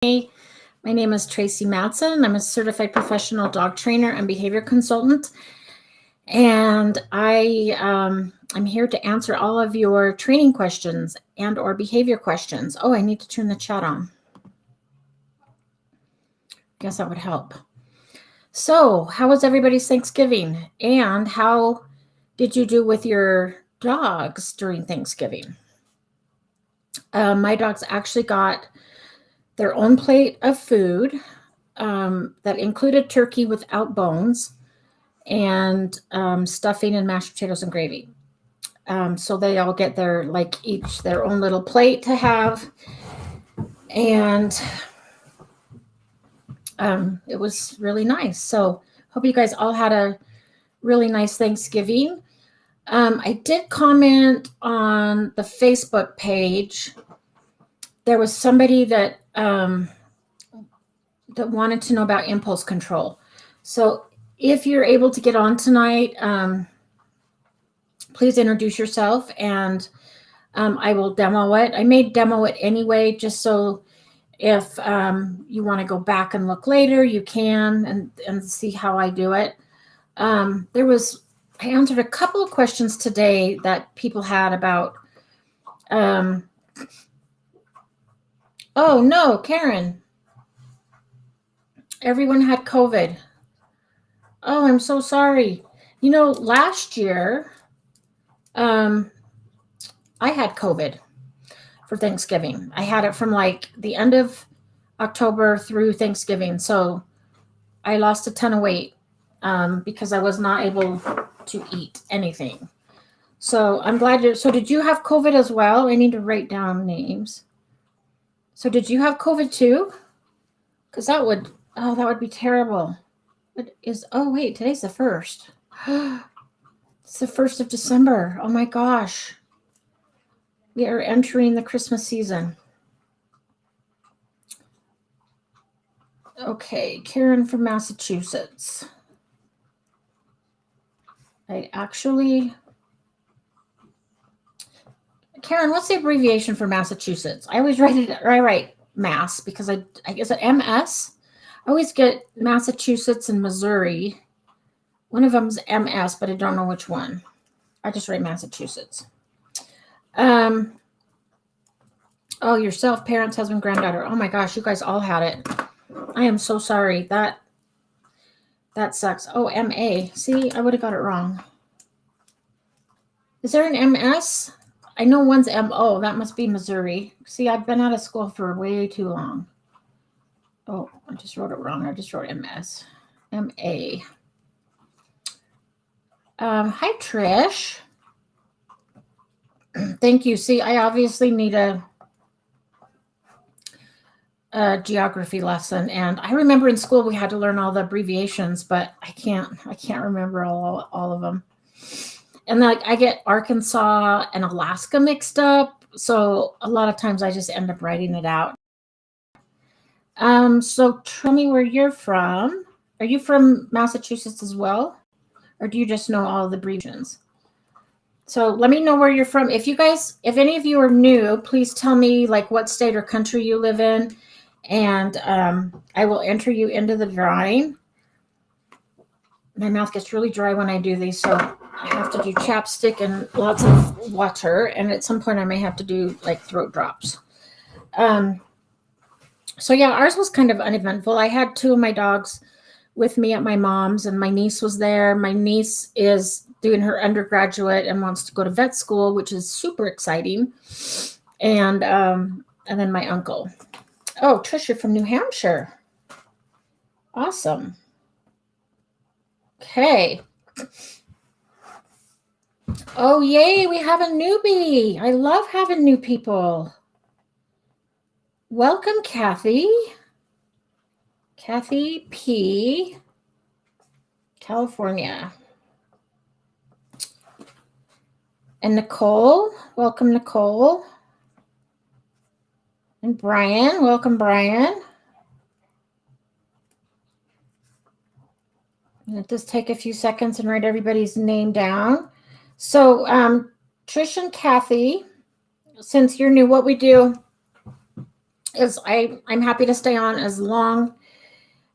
Hey, my name is Tracy Matson. I'm a certified professional dog trainer and behavior consultant. And I'm here to answer all of your training questions and or behavior questions. Oh, I need to turn the chat on. Guess that would help. So, how was everybody's Thanksgiving? And how did you do with your dogs during Thanksgiving? My dogs actually got their own plate of food that included turkey without bones and stuffing and mashed potatoes and gravy. So they all get each their own little plate to have. And it was really nice. So hope you guys all had a really nice Thanksgiving. I did comment on the Facebook page. There was somebody that wanted to know about impulse control. So if you're able to get on tonight, please introduce yourself and I will demo it. I may demo it anyway, just so if you want to go back and look later, you can and see how I do it. I answered a couple of questions today that people had about, oh no, Karen, everyone had COVID. Oh, I'm so sorry. You know, last year, I had COVID for Thanksgiving. I had it from like the end of October through Thanksgiving. So I lost a ton of weight because I was not able to eat anything. So I'm glad so did you have COVID as well? I need to write down names. So did you have COVID too? Because that would be terrible. Wait, today's the 1st. It's the 1st of December. Oh my gosh. We are entering the Christmas season. Okay, Karen from Massachusetts. Karen, what's the abbreviation for Massachusetts? I always write Mass because I guess it MS. I always get Massachusetts and Missouri. One of them's MS, but I don't know which one. I just write Massachusetts. Oh, yourself, parents, husband, granddaughter. Oh my gosh, you guys all had it. I am so sorry. That sucks. Oh, MA. See, I would have got it wrong. Is there an MS? I know one's MO. That must be Missouri. See, I've been out of school for way too long. Oh, I just wrote it wrong. I just wrote MS. MA. Hi, Trish. Thank you. See, I obviously need a geography lesson, and I remember in school we had to learn all the abbreviations, but I can't remember all of them. And like I get Arkansas and Alaska mixed up, so a lot of times I just end up writing it out. So tell me where you're from. Are you from Massachusetts as well, or do you just know all the abbreviations? So let me know where you're from. If any of you are new, please tell me like what state or country you live in, and I will enter you into the drawing. My mouth gets really dry when I do these, so I have to do chapstick and lots of water, and at some point I may have to do like throat drops. So yeah, ours was kind of uneventful. I had 2 of my dogs with me at my mom's, and my niece was there. My niece is doing her undergraduate and wants to go to vet school, which is super exciting. And then my uncle. Oh, Trisha from New Hampshire. Awesome. Okay. Oh, yay, we have a newbie. I love having new people. Welcome, Kathy. Kathy P. California. And Nicole. Welcome, Nicole. And Brian. Welcome, Brian. Let this take a few seconds and write everybody's name down. So Trish and Kathy, since you're new, what we do I'm happy to stay on as long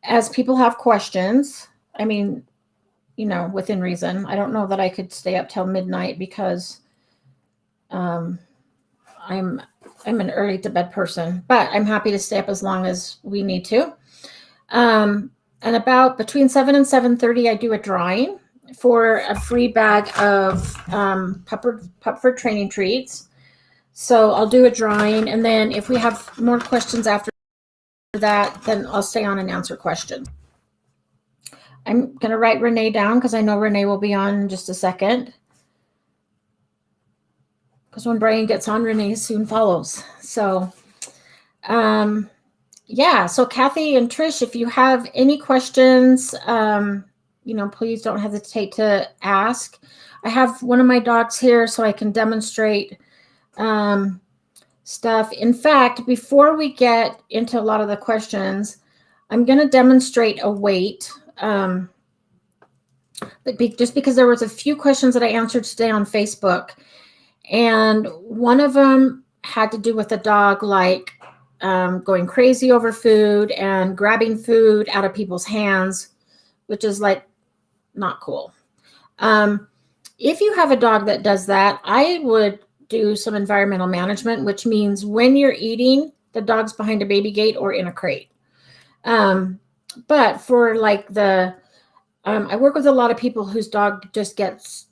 as people have questions. I mean, within reason. I don't know that I could stay up till midnight because um, I'm an early to bed person, but I'm happy to stay up as long as we need to. And about between 7 and 7:30, I do a drawing for a free bag of Pupford training treats. So I'll do a drawing, and then if we have more questions after that, then I'll stay on and answer questions. I'm going to write Renee down because I know Renee will be on in just a second. Because when Brian gets on, Renee soon follows. So, yeah. So Kathy and Trish, if you have any questions, please don't hesitate to ask. I have one of my dogs here so I can demonstrate stuff. In fact, before we get into a lot of the questions, I'm going to demonstrate a weight. Just because there was a few questions that I answered today on Facebook, and one of them had to do with a dog going crazy over food and grabbing food out of people's hands, which is not cool. If you have a dog that does that, I would do some environmental management, which means when you're eating, the dog's behind a baby gate or in a crate. But for I work with a lot of people whose dog just gets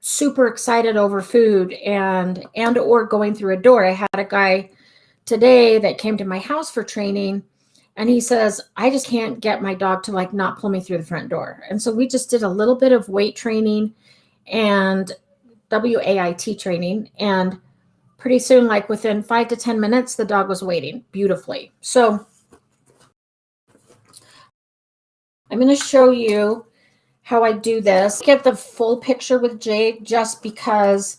super excited over food and or going through a door. I had a guy today that came to my house for training, and he says, I just can't get my dog to not pull me through the front door. And so we just did a little bit of weight training and WAIT training, and pretty soon, within 5 to 10 minutes, the dog was waiting beautifully. So I'm going to show you how I do this. Get the full picture with Jade just because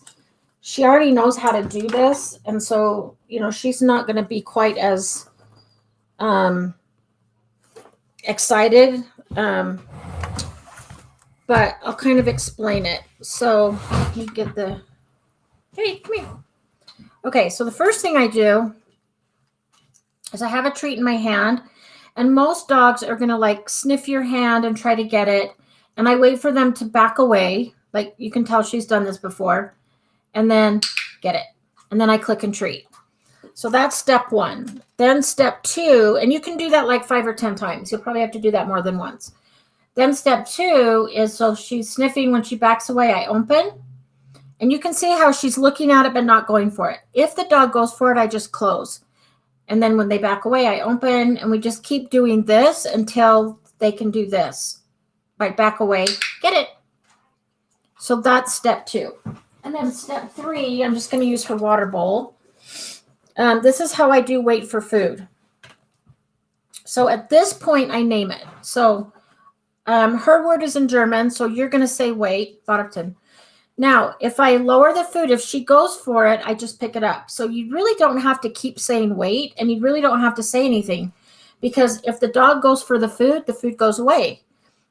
she already knows how to do this. And so, she's not going to be quite as excited. But I'll kind of explain it. So let me get hey, come here. Okay, so the first thing I do is I have a treat in my hand, and most dogs are going to sniff your hand and try to get it. And I wait for them to back away. You can tell she's done this before. And then get it. And then I click and treat. So that's step 1. Then step 2, and you can do that 5 or 10 times. You'll probably have to do that more than once. Then step 2 is, so she's sniffing. When she backs away, I open. And you can see how she's looking at it but not going for it. If the dog goes for it, I just close. And then when they back away, I open. And we just keep doing this until they can do this. Right, back away, get it. So that's step 2. And then step 3, I'm just going to use her water bowl. This is how I do wait for food. So at this point, I name it. So her word is in German, so you're going to say wait, warten. Now, if I lower the food, if she goes for it, I just pick it up. So you really don't have to keep saying wait, and you really don't have to say anything, because if the dog goes for the food goes away.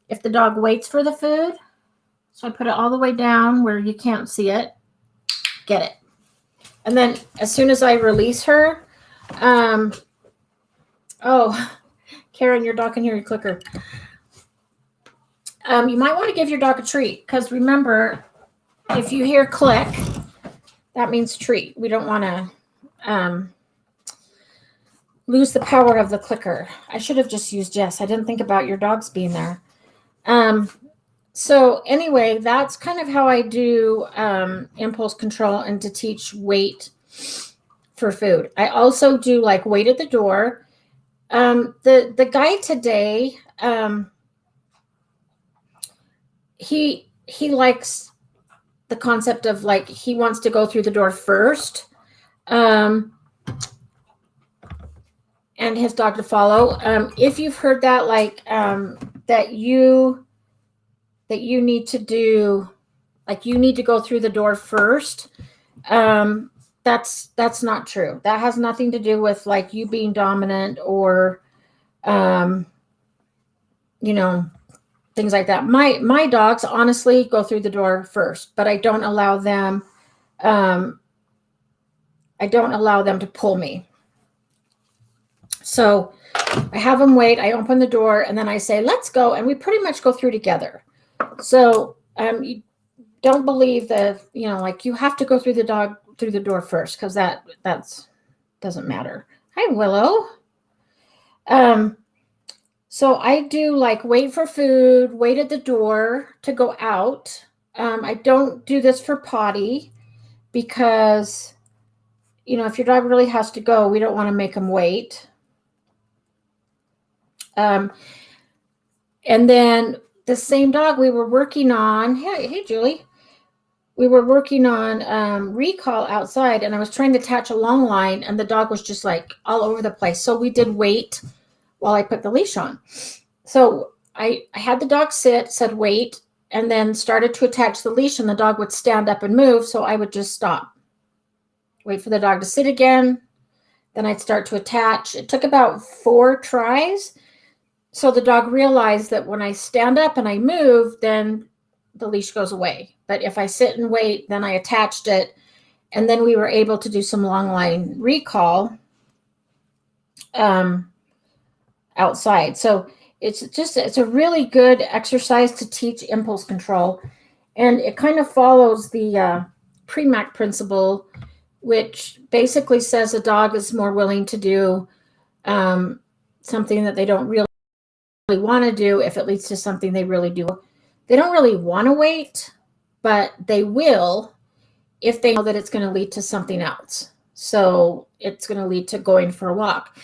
If the dog waits for the food, so I put it all the way down where you can't see it, get it. And then as soon as I release her, Karen, your dog can hear your clicker. You might want to give your dog a treat, because remember, if you hear click, that means treat. We don't want to lose the power of the clicker. I should have just used Jess. I didn't think about your dogs being there. So anyway, that's kind of how I do impulse control and to teach wait for food. I also do wait at the door. The guy today, he likes the concept of he wants to go through the door first, and his dog to follow. If you've heard that, that you need to do, you need to go through the door first, that's not true. That has nothing to do with you being dominant or things like that. My dogs honestly go through the door first, but I don't allow them to pull me. So I have him wait. I open the door and then I say, let's go. And we pretty much go through together. So you don't believe that, like you have to go through the door first, because that's doesn't matter. Hi, Willow. So I do like wait for food, wait at the door to go out. I don't do this for potty because, if your dog really has to go, we don't want to make him wait. And then the same dog we were working on, hey Julie, we were working on recall outside, and I was trying to attach a long line, and the dog was just like all over the place. So we did wait while I put the leash on. So I had the dog sit, said wait, and then started to attach the leash, and the dog would stand up and move. So I would just stop, wait for the dog to sit again. Then I'd start to attach. It took about 4 tries. So the dog realized that when I stand up and I move, then the leash goes away. But if I sit and wait, then I attached it. And then we were able to do some long line recall outside. So it's a really good exercise to teach impulse control. And it kind of follows the Premack principle, which basically says a dog is more willing to do something that they don't really want to do if it leads to something they really do. They don't really want to wait, but they will if they know that it's going to lead to something else. So it's going to lead to going for a walk.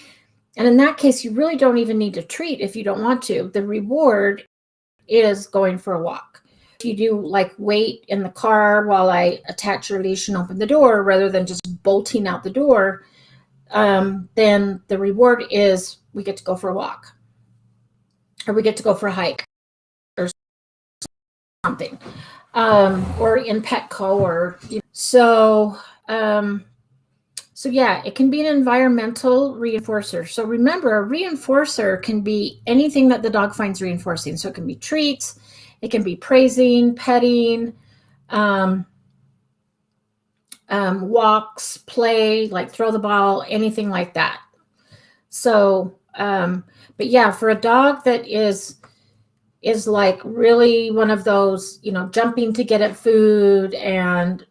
And in that case, you really don't even need to treat if you don't want to. The reward is going for a walk. If you do like wait in the car while I attach your leash and open the door rather than just bolting out the door, then the reward is we get to go for a walk, or we get to go for a hike or something, or in Petco, or so. So yeah, it can be an environmental reinforcer. So remember, a reinforcer can be anything that the dog finds reinforcing. So it can be treats, it can be praising, petting, walks, play, like throw the ball, anything like that. So, but yeah, for a dog that is like really one of those, jumping to get at food and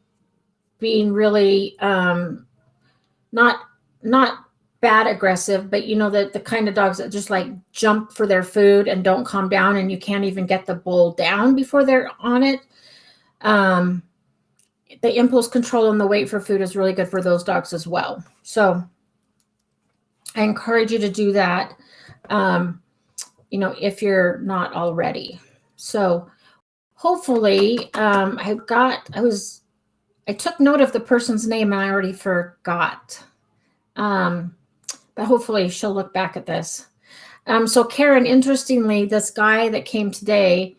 being really not bad aggressive, but the kind of dogs that just like jump for their food and don't calm down, and you can't even get the bowl down before they're on it. The impulse control and the wait for food is really good for those dogs as well. So I encourage you to do that, if you're not already. So hopefully, I took note of the person's name and I already forgot. But hopefully she'll look back at this. So Karen, interestingly, this guy that came today,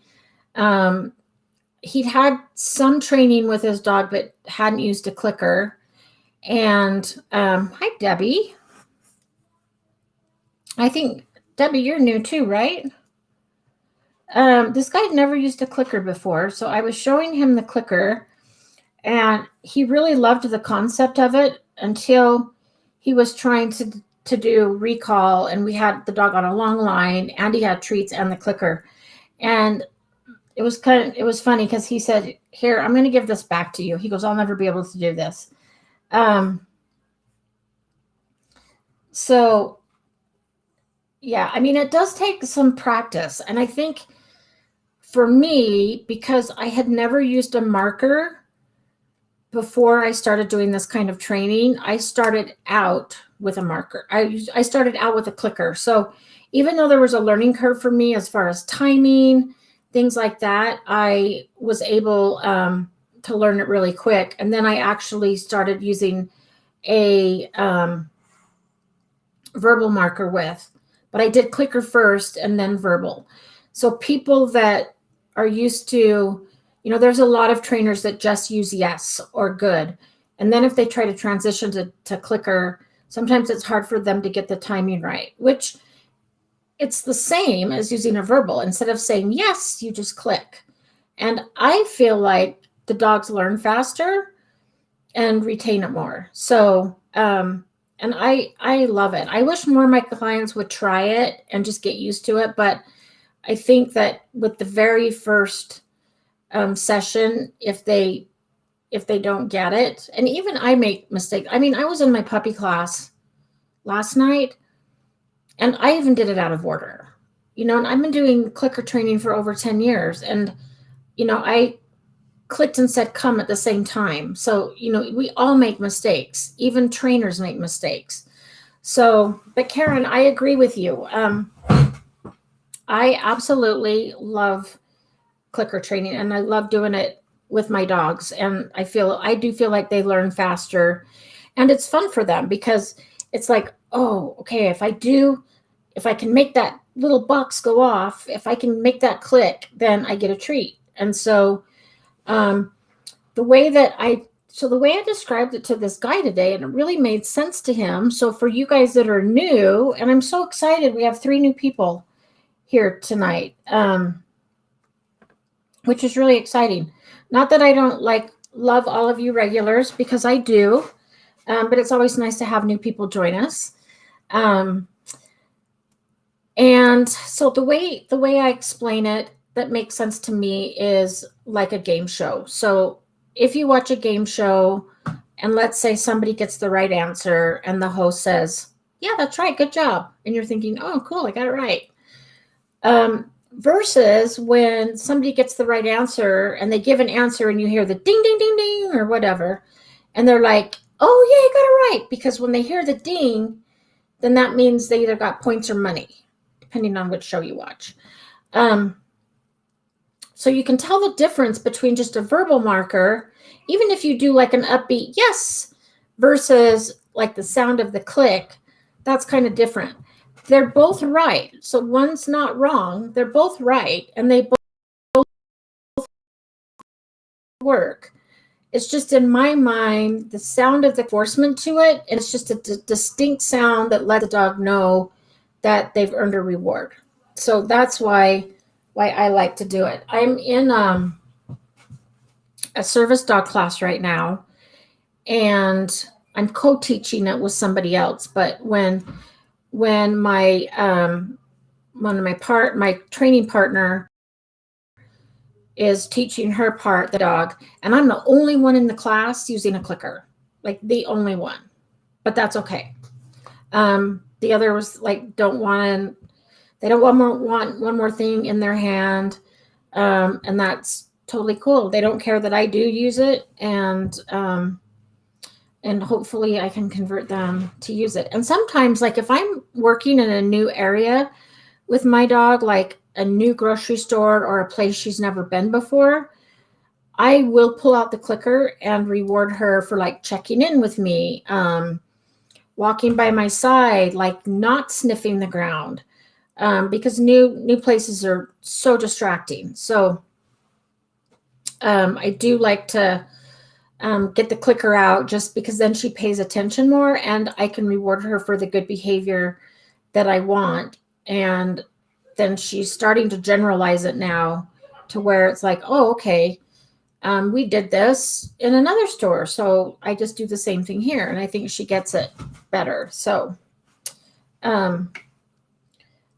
he'd had some training with his dog, but hadn't used a clicker. And hi, Debbie. I think, Debbie, you're new too, right? This guy had never used a clicker before. So I was showing him the clicker, and he really loved the concept of it until he was trying to do recall, and we had the dog on a long line, and he had treats and the clicker. And it was funny because he said, here, I'm going to give this back to you. He goes, I'll never be able to do this. So yeah, I mean, it does take some practice. And I think for me, because I had never used a marker before I started doing this kind of training, I started out with a marker. I started out with a clicker. So even though there was a learning curve for me as far as timing, things like that, I was able to learn it really quick. And then I actually started using a verbal marker but I did clicker first and then verbal. So people that are used to, there's a lot of trainers that just use yes or good. And then if they try to transition to clicker, sometimes it's hard for them to get the timing right, which it's the same as using a verbal. Instead of saying yes, you just click. And I feel like the dogs learn faster and retain it more. So And I love it. I wish more of my clients would try it and just get used to it. But I think that with the very first session, if they don't get it, and even I make mistakes. I mean, I was in my puppy class last night, and I even did it out of order. And I've been doing clicker training for over 10 years, and I clicked and said come at the same time. So, we all make mistakes. Even trainers make mistakes. So, but Karen, I agree with you. I absolutely love clicker training, and I love doing it with my dogs. And I do feel like they learn faster, and it's fun for them because it's like, oh, okay, if I can make that little box go off, if I can make that click, then I get a treat. And so, the way I described it to this guy today, and it really made sense to him. So for you guys that are new, and I'm so excited, we have 3 new people here tonight, which is really exciting. Not that I don't love all of you regulars, because I do, but it's always nice to have new people join us. And so the way I explain it that makes sense to me is like a game show. So if you watch a game show, and let's say somebody gets the right answer and the host says, yeah, that's right, good job. And you're thinking, oh, cool, I got it right. Versus when somebody gets the right answer and they give an answer and you hear the ding, ding, ding, ding, or whatever. And they're like, oh, yeah, you got it right. Because when they hear the ding, then that means they either got points or money, depending on which show you watch. So you can tell the difference between just a verbal marker, even if you do like an upbeat yes, versus like the sound of the click. That's kind of different. They're both right. So one's not wrong. They're both right. And they both work. It's just in my mind, the sound of the enforcement to it, and it's just a distinct sound that lets the dog know that they've earned a reward. So that's why I like to do it. I'm in a service dog class right now, and I'm co-teaching it with somebody else. But when my my training partner is teaching her part, the dog, and I'm the only one in the class using a clicker, like the only one, but that's okay. The other was like, they don't want one more thing in their hand. And that's totally cool. They don't care that I do use it. And hopefully I can convert them to use it. And sometimes, like if I'm working in a new area with my dog, like a new grocery store or a place she's never been before, I will pull out the clicker and reward her for like checking in with me, walking by my side, like not sniffing the ground, because new places are so distracting. So I do like to get the clicker out, just because then she pays attention more and I can reward her for the good behavior that I want. And then she's starting to generalize it now to where it's like, oh, okay, we did this in another store, so I just do the same thing here. And I think she gets it better. So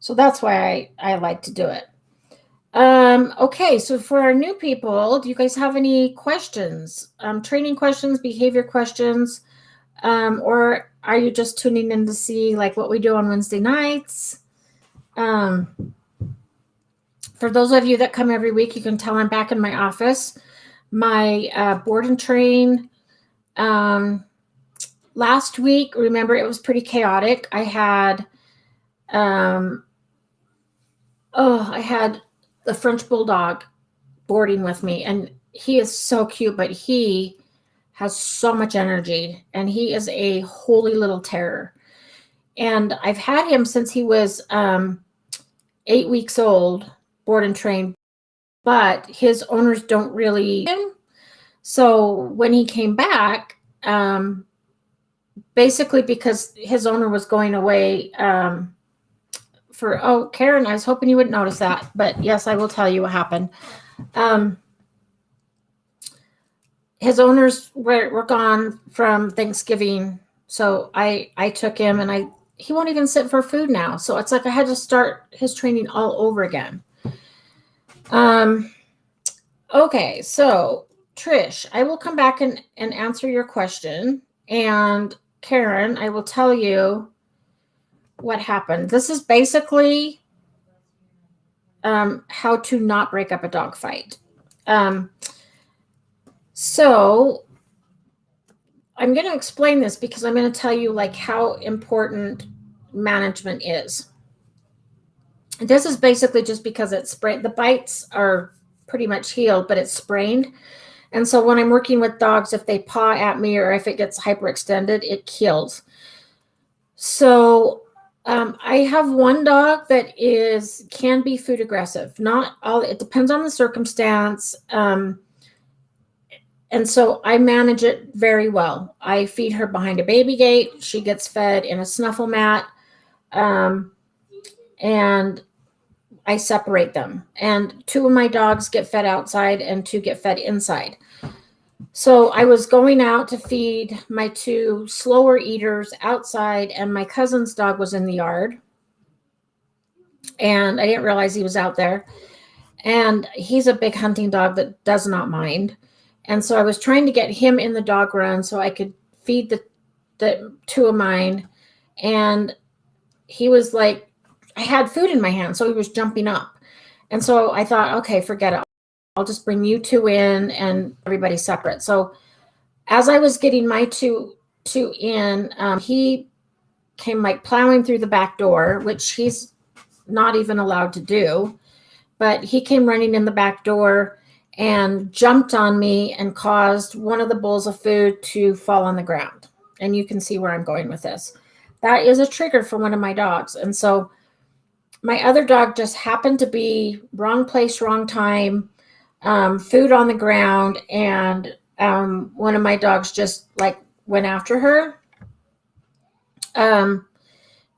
that's why I like to do it. Okay, so for our new people, do you guys have any questions? Training questions, behavior questions, or are you just tuning in to see like what we do on Wednesday nights? For those of you that come every week, you can tell I'm back in my office. My board and train last week, remember, it was pretty chaotic. I had the French Bulldog boarding with me, and he is so cute, but he has so much energy, and he is a holy little terror. And I've had him since he was 8 weeks old, board and trained, but his owners don't really him. So when he came back, basically because his owner was going away Karen, I was hoping you wouldn't notice that, but yes, I will tell you what happened. His owners were gone from Thanksgiving So I took him, and he won't even sit for food now. So it's like I had to start his training all over again. Okay, so Trish, I will come back and answer your question. And Karen, I will tell you what happened. This is basically how to not break up a dog fight. So I'm going to explain this because I'm going to tell you like how important management is. This is basically just because it's sprained. The bites are pretty much healed, but it's sprained. And so when I'm working with dogs, if they paw at me or if it gets hyperextended, it kills. So I have one dog that can be food aggressive. Not all. It depends on the circumstance. And so I manage it very well. I feed her behind a baby gate. She gets fed in a snuffle mat. And I separate them. And 2 of my dogs get fed outside and 2 get fed inside. So I was going out to feed my 2 slower eaters outside, and my cousin's dog was in the yard. And I didn't realize he was out there. And he's a big hunting dog that does not mind. And so I was trying to get him in the dog run so I could feed the 2 of mine. And he was like, I had food in my hand, so he was jumping up. And so I thought, okay, forget it. I'll just bring you 2 in and everybody separate. So as I was getting my two in, he came like plowing through the back door, which he's not even allowed to do. But he came running in the back door and jumped on me and caused one of the bowls of food to fall on the ground. And you can see where I'm going with this. That is a trigger for one of my dogs. And so my other dog just happened to be wrong place, wrong time, food on the ground. And one of my dogs just like went after her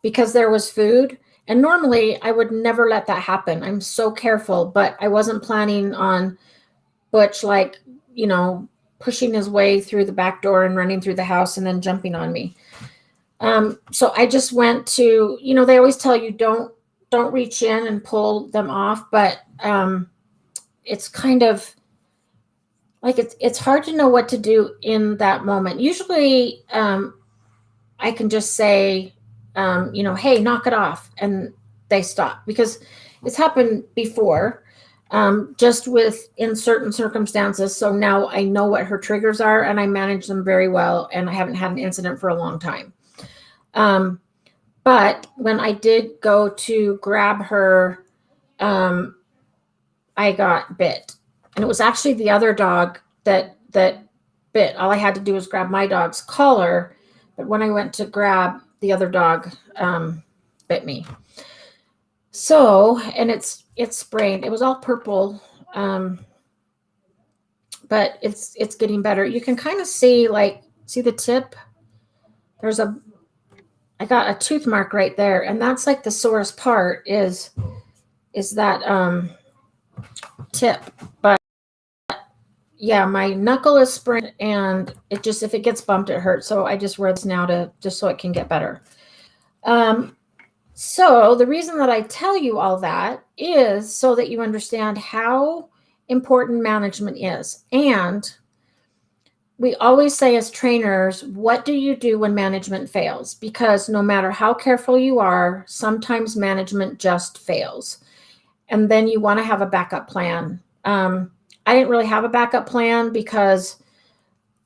because there was food. And normally I would never let that happen. I'm so careful, but I wasn't planning on Butch like, pushing his way through the back door and running through the house and then jumping on me. So I just went to, they always tell you don't reach in and pull them off, but it's kind of like it's hard to know what to do in that moment. Usually I can just say, hey, knock it off, and they stop, because it's happened before, just in certain circumstances. So now I know what her triggers are and I manage them very well, and I haven't had an incident for a long time. But when I did go to grab her, I got bit, and it was actually the other dog that bit. All I had to do was grab my dog's collar, but when I went to grab the other dog, bit me. So, and it's sprained. It was all purple, but it's getting better. You can kind of see the tip. I got a tooth mark right there, and that's like the sorest part is that tip. But yeah, my knuckle is sprained, and if it gets bumped, it hurts. So I just wear this now just so it can get better. So the reason that I tell you all that is so that you understand how important management is. And we always say as trainers, what do you do when management fails? Because no matter how careful you are, sometimes management just fails. And then you want to have a backup plan. I didn't really have a backup plan because,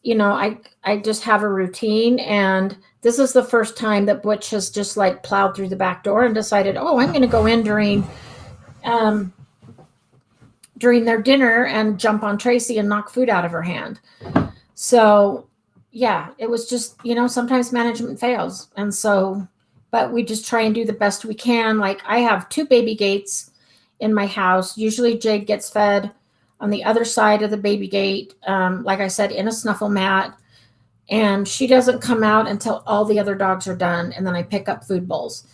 I just have a routine. And this is the first time that Butch has just like plowed through the back door and decided, oh, I'm going to go in during their dinner and jump on Tracy and knock food out of her hand. So yeah, it was just, sometimes management fails. And so, but we just try and do the best we can. Like I have 2 baby gates in my house. Usually Jade gets fed on the other side of the baby gate, like I said, in a snuffle mat. And she doesn't come out until all the other dogs are done. And then I pick up food bowls.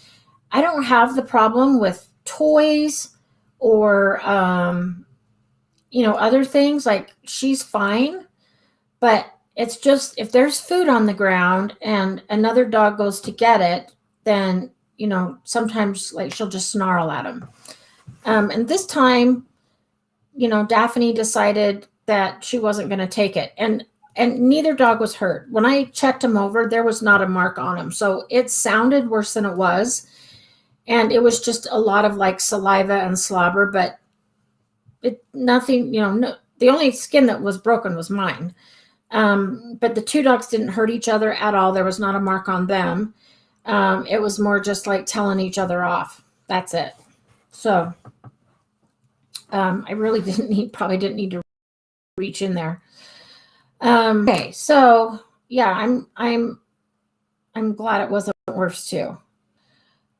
I don't have the problem with toys or, other things. Like she's fine. But It's just if there's food on the ground and another dog goes to get it, then sometimes like she'll just snarl at him. And this time, Daphne decided that she wasn't going to take it, and neither dog was hurt. When I checked him over, there was not a mark on him, so it sounded worse than it was, and it was just a lot of like saliva and slobber, but nothing. No, the only skin that was broken was mine. But the two dogs didn't hurt each other at all. There was not a mark on them. It was more just like telling each other off. That's it. So I really probably didn't need to reach in there. Okay, so yeah, I'm glad it wasn't worse too.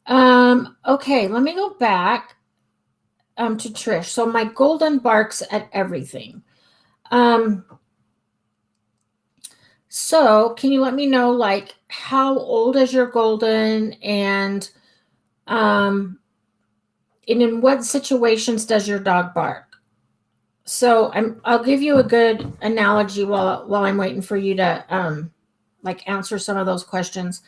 Okay, let me go back to Trish. So my golden barks at everything. So can you let me know like how old is your golden, and in what situations does your dog bark? So I'll give you a good analogy while I'm waiting for you to like answer some of those questions.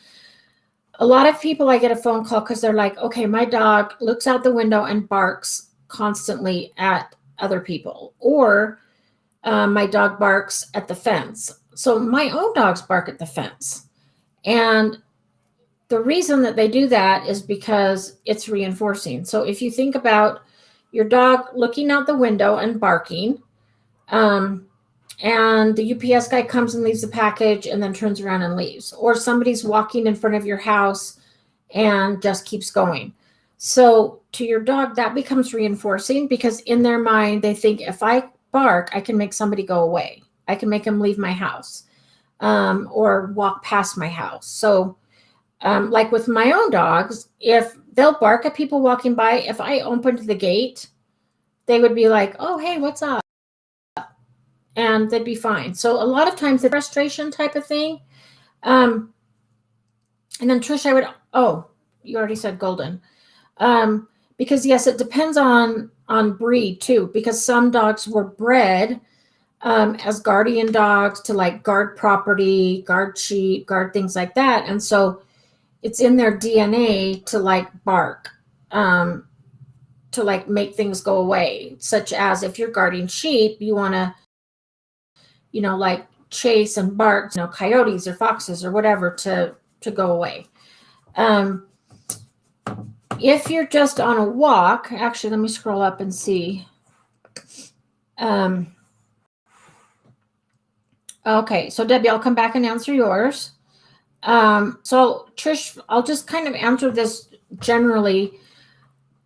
A lot of people, I get a phone call because they're like, okay, my dog looks out the window and barks constantly at other people, or my dog barks at the fence. So my own dogs bark at the fence. And the reason that they do that is because it's reinforcing. So if you think about your dog looking out the window and barking, and the UPS guy comes and leaves the package and then turns around and leaves, or somebody's walking in front of your house and just keeps going. So to your dog, that becomes reinforcing because in their mind, they think if I bark, I can make somebody go away. I can make them leave my house or walk past my house. So like with my own dogs, if they'll bark at people walking by, if I opened the gate, they would be like, oh, hey, what's up? And they'd be fine. So a lot of times the frustration type of thing. And then Trish, you already said golden. Because yes, it depends on breed too, because some dogs were bred as guardian dogs to like guard property, guard sheep, guard things like that. And so it's in their DNA to like bark, to like make things go away, such as if you're guarding sheep, you want to, like chase and bark, coyotes or foxes or whatever to go away. If you're just on a walk, actually, let me scroll up and see. Okay, so Debbie, I'll come back and answer yours. So Trish, I'll just kind of answer this generally.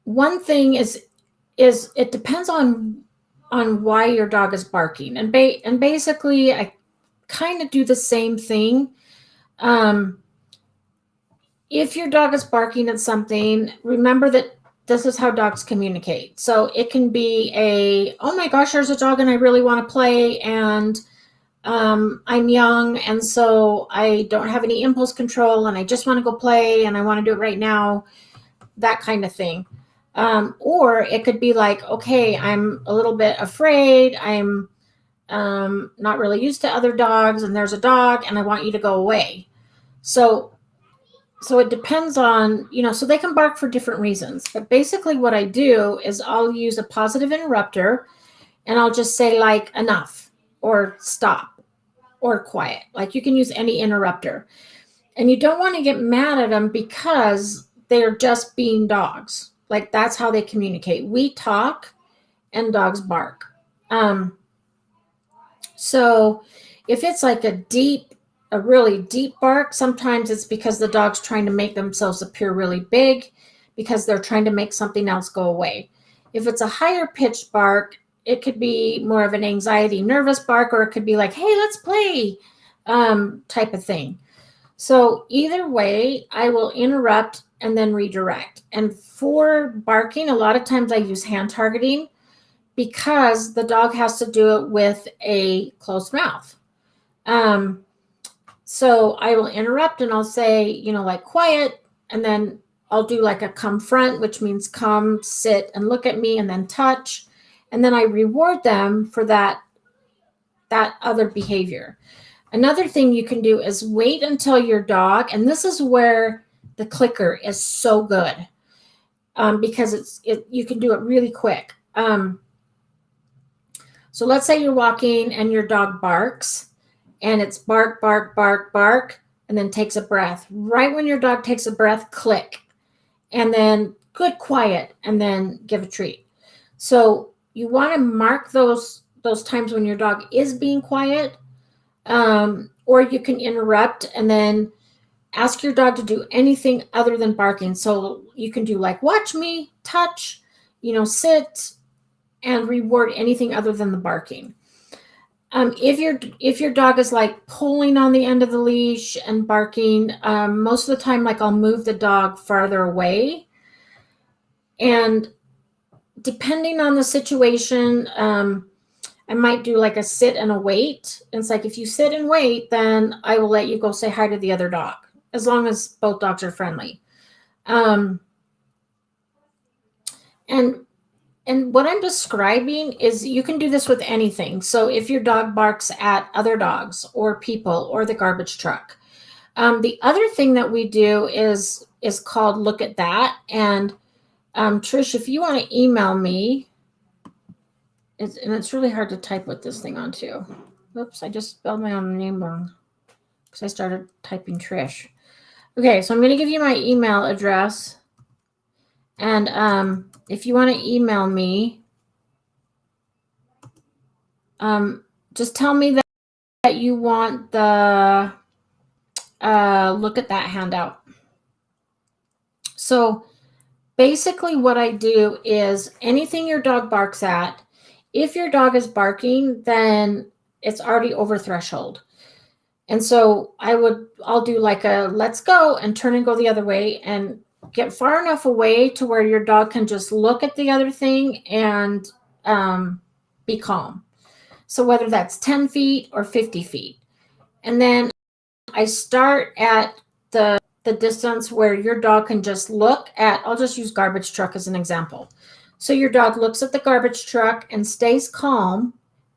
One thing is it depends on why your dog is barking, and basically I kind of do the same thing. If your dog is barking at something, remember that this is how dogs communicate. So it can be oh my gosh, there's a dog and I really want to play, and I'm young, and so I don't have any impulse control, and I just want to go play, and I want to do it right now, that kind of thing. Or it could be like, okay, I'm a little bit afraid. I'm not really used to other dogs, and there's a dog, and I want you to go away. So it depends on, so they can bark for different reasons. But basically what I do is I'll use a positive interrupter, and I'll just say like enough or stop or quiet. Like you can use any interrupter. And you don't want to get mad at them because they're just being dogs. Like that's how they communicate. We talk and dogs bark. So if it's like a really deep bark, sometimes it's because the dog's trying to make themselves appear really big because they're trying to make something else go away. If it's a higher pitched bark, it could be more of an anxiety, nervous bark, or it could be like, hey, let's play type of thing. So either way, I will interrupt and then redirect. And for barking, a lot of times I use hand targeting because the dog has to do it with a closed mouth. So I will interrupt and I'll say, like quiet, and then I'll do like a come front, which means come, sit, and look at me, and then touch. And then I reward them for that other behavior. Another thing you can do is wait until your dog, and this is where the clicker is so good, because you can do it really quick. So let's say you're walking and your dog barks, and it's bark, bark, bark, bark, and then takes a breath. Right when your dog takes a breath, click, and then good quiet, and then give a treat. So you want to mark those times when your dog is being quiet, or you can interrupt and then ask your dog to do anything other than barking. So you can do like watch me, touch, sit, and reward anything other than the barking. If your dog is like pulling on the end of the leash and barking, most of the time, like I'll move the dog farther away. And depending on the situation, I might do like a sit and a wait. And it's like if you sit and wait, then I will let you go say hi to the other dog, as long as both dogs are friendly. And what I'm describing is you can do this with anything. So if your dog barks at other dogs or people or the garbage truck. The other thing that we do is called Look at That. And Trish, if you want to email me, and it's really hard to type with this thing on too. Oops, I just spelled my own name wrong because I started typing Trish. Okay, so I'm going to give you my email address. And if you want to email me, just tell me that you want the Look at That handout. So basically what I do is anything your dog barks at, if your dog is barking, then it's already over threshold. And so I'll do like a let's go and turn and go the other way and get far enough away to where your dog can just look at the other thing and be calm. So whether that's 10 feet or 50 feet. And then I start at the distance where your dog can just look at, I'll just use garbage truck as an example. So your dog looks at the garbage truck and stays calm.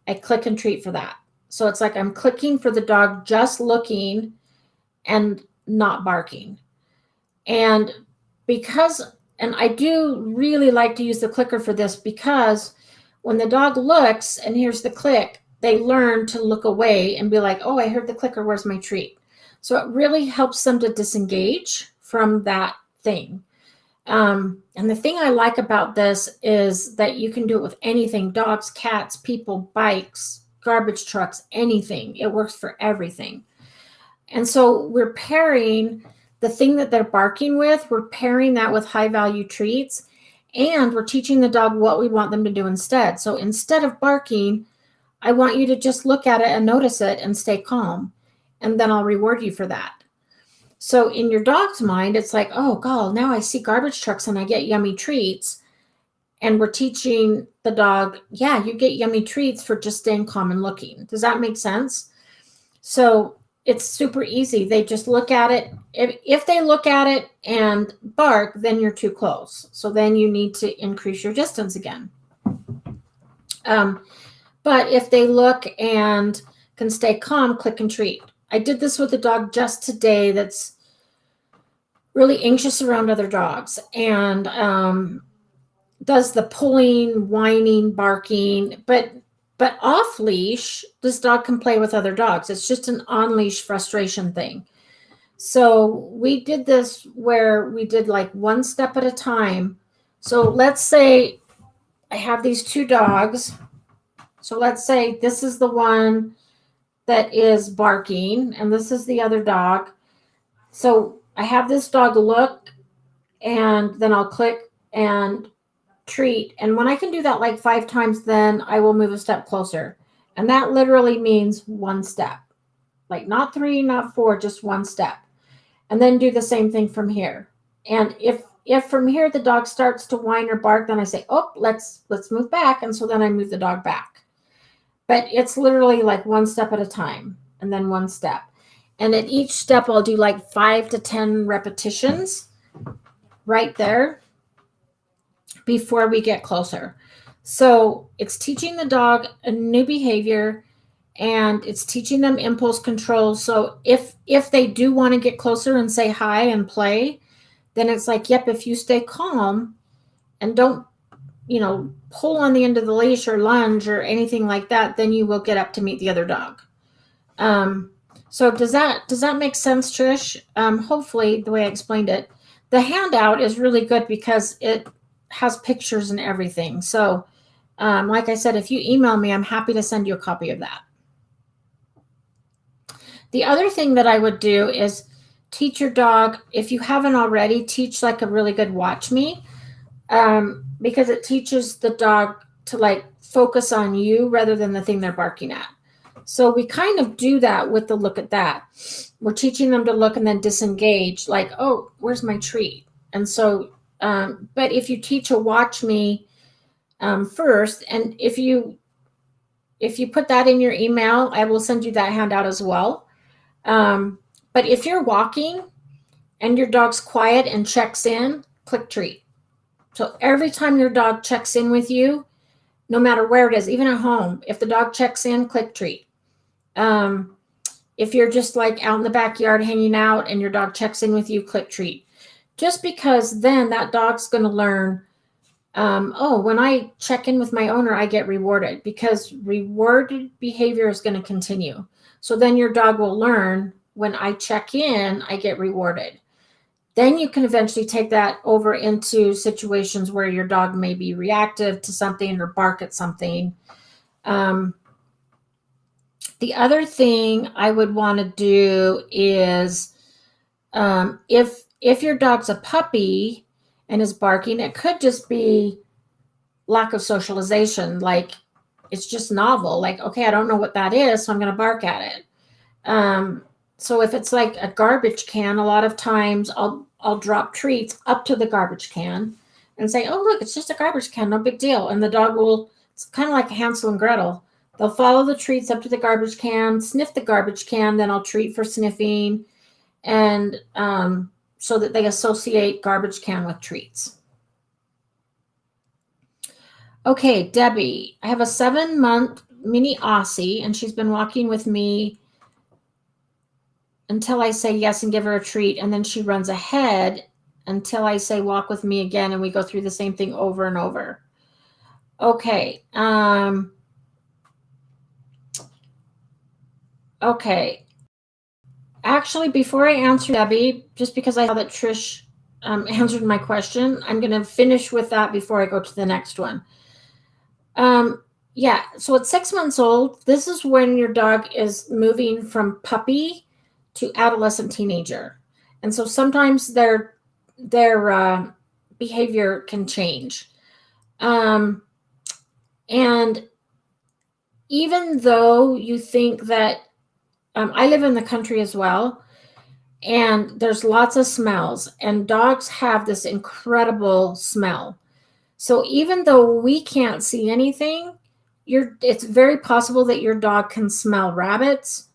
I click and treat for that. So it's like I'm clicking for the dog just looking and not barking. And I do really like to use the clicker for this because when the dog looks and hears the click, they learn to look away and be like, oh, I heard the clicker, where's my treat? So it really helps them to disengage from that thing. And the thing I like about this is that you can do it with anything: dogs, cats, people, bikes, garbage trucks, anything. It works for everything. And so we're pairing the thing that they're barking with, we're pairing that with high value treats, and we're teaching the dog what we want them to do instead. So instead of barking, I want you to just look at it and notice it and stay calm. And then I'll reward you for that. So in your dog's mind, it's like, oh, God, now I see garbage trucks and I get yummy treats. And we're teaching the dog, yeah, you get yummy treats for just staying calm and looking. Does that make sense? So it's super easy. They just look at it. If they look at it and bark, then you're too close. So then you need to increase your distance again. But if they look and can stay calm, click and treat. I did this with a dog just today that's really anxious around other dogs and does the pulling, whining, barking, but off leash, this dog can play with other dogs. It's just an on leash frustration thing. So we did this where we did like one step at a time. So let's say I have these two dogs. So let's say this is the one that is barking and this is the other dog. So I have this dog look and then I'll click and treat. And when I can do that like 5 times, then I will move a step closer. And that literally means one step, like not 3, not 4, just one step. And then do the same thing from here. And if from here the dog starts to whine or bark, then I say, oh, let's move back. And so then I move the dog back. But it's literally like one step at a time and then one step. And at each step, I'll do like 5 to 10 repetitions right there before we get closer. So it's teaching the dog a new behavior and it's teaching them impulse control. So if they do want to get closer and say hi and play, then it's like, yep, if you stay calm and don't, pull on the end of the leash or lunge or anything like that, then you will get up to meet the other dog. So does that make sense, Trish? Hopefully the way I explained it. The handout is really good because it has pictures and everything. So like I said, if you email me, I'm happy to send you a copy of that. The other thing that I would do is teach your dog, if you haven't already, teach like a really good watch me, because it teaches the dog to like focus on you rather than the thing they're barking at. So we kind of do that with the look at that. We're teaching them to look and then disengage, like, oh, where's my treat? And so, but if you teach a watch me first, and if you put that in your email, I will send you that handout as well. But if you're walking and your dog's quiet and checks in, click treat. So every time your dog checks in with you, no matter where it is, even at home, if the dog checks in, click treat. If you're just like out in the backyard hanging out and your dog checks in with you, click treat. Just because then that dog's going to learn, oh, when I check in with my owner, I get rewarded, because rewarded behavior is going to continue. So then your dog will learn, when I check in, I get rewarded. Then you can eventually take that over into situations where your dog may be reactive to something or bark at something. The other thing I would want to do is, if your dog's a puppy and is barking, it could just be lack of socialization. Like, it's just novel. Like, okay, I don't know what that is, so I'm going to bark at it. So if it's like a garbage can, a lot of times I'll drop treats up to the garbage can and say, oh, look, it's just a garbage can, no big deal. And the dog will, it's kind of like Hansel and Gretel. They'll follow the treats up to the garbage can, sniff the garbage can, then I'll treat for sniffing, and so that they associate garbage can with treats. Okay, Debbie, I have a 7-month mini Aussie, and she's been walking with me until I say yes and give her a treat, and then she runs ahead until I say walk with me again, and we go through the same thing over and over. Okay. Okay. Actually, before I answer Debbie, just because I saw that Trish answered my question, I'm going to finish with that before I go to the next one. Yeah, so at 6 months old, this is when your dog is moving from puppy to adolescent teenager. And so sometimes their behavior can change. And even though you think that, I live in the country as well, and there's lots of smells, and dogs have this incredible smell. So even though we can't see anything, it's very possible that your dog can smell rabbits,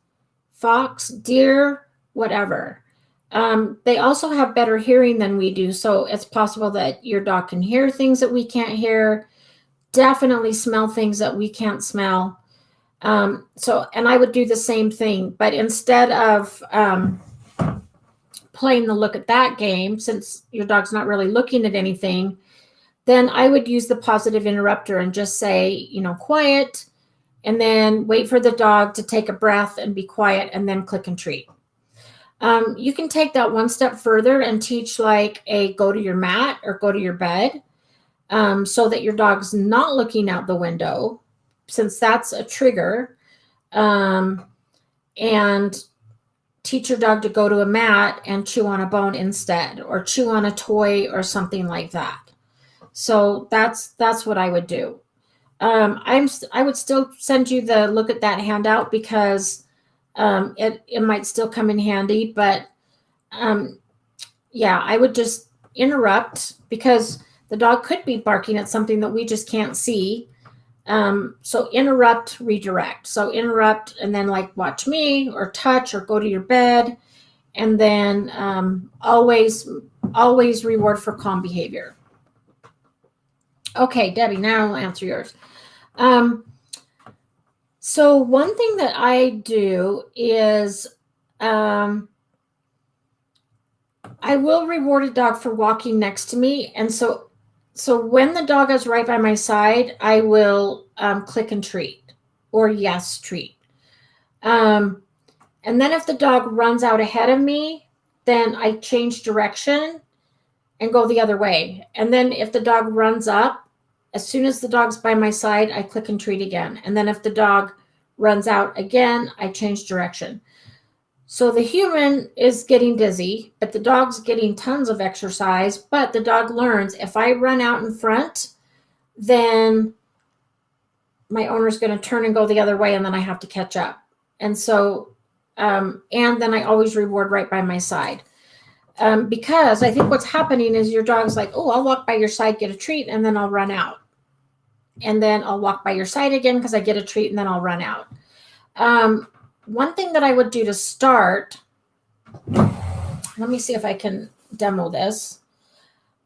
fox, deer, whatever. They also have better hearing than we do, so it's possible that your dog can hear things that we can't hear, definitely smell things that we can't smell. And I would do the same thing, but instead of playing the look at that game, since your dog's not really looking at anything, then I would use the positive interrupter and just say, quiet, and then wait for the dog to take a breath and be quiet, and then click and treat. You can take that one step further and teach like a go to your mat or go to your bed, so that your dog's not looking out the window, since that's a trigger, and teach your dog to go to a mat and chew on a bone instead, or chew on a toy or something like that. So that's what I would do. I would still send you the look at that handout, because it might still come in handy, but yeah, I would just interrupt, because the dog could be barking at something that we just can't see. So interrupt, redirect. So interrupt, and then like watch me or touch or go to your bed, and then always reward for calm behavior. Okay, Debbie, now I'll answer yours. So one thing that I do is I will reward a dog for walking next to me. And so when the dog is right by my side, I will click and treat or yes, treat. And then if the dog runs out ahead of me, then I change direction and go the other way. And then if the dog runs up, as soon as the dog's by my side, I click and treat again. And then if the dog runs out again, I change direction. So the human is getting dizzy, but the dog's getting tons of exercise. But the dog learns if I run out in front, then my owner's going to turn and go the other way, and then I have to catch up. And so, and then I always reward right by my side. Because I think what's happening is your dog's like, oh, I'll walk by your side, get a treat, and then I'll run out. And then I'll walk by your side again because I get a treat, and then I'll run out. One thing that I would do to start, let me see if I can demo this.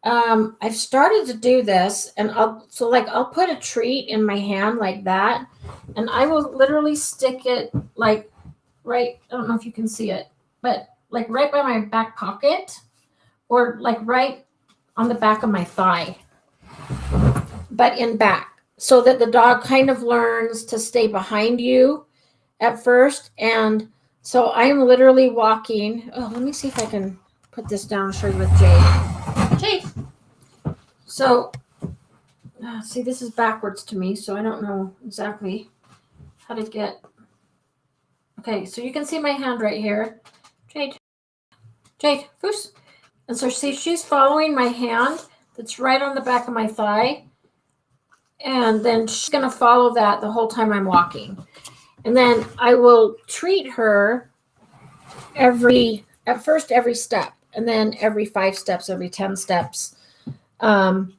I've started to do this, and I'll put a treat in my hand like that, and I will literally stick it like right, I don't know if you can see it, but like right by my back pocket or like right on the back of my thigh, but in back, so that the dog kind of learns to stay behind you at first. And so I'm literally walking. Oh, let me see if I can put this down and show you with Jade. Jade. So, see, this is backwards to me, so I don't know exactly how to get. Okay, so you can see my hand right here. Jade. Jade, Foos. And so see, she's following my hand that's right on the back of my thigh. And then she's going to follow that the whole time I'm walking. And then I will treat her at first every step, and then every 5 steps, every 10 steps. And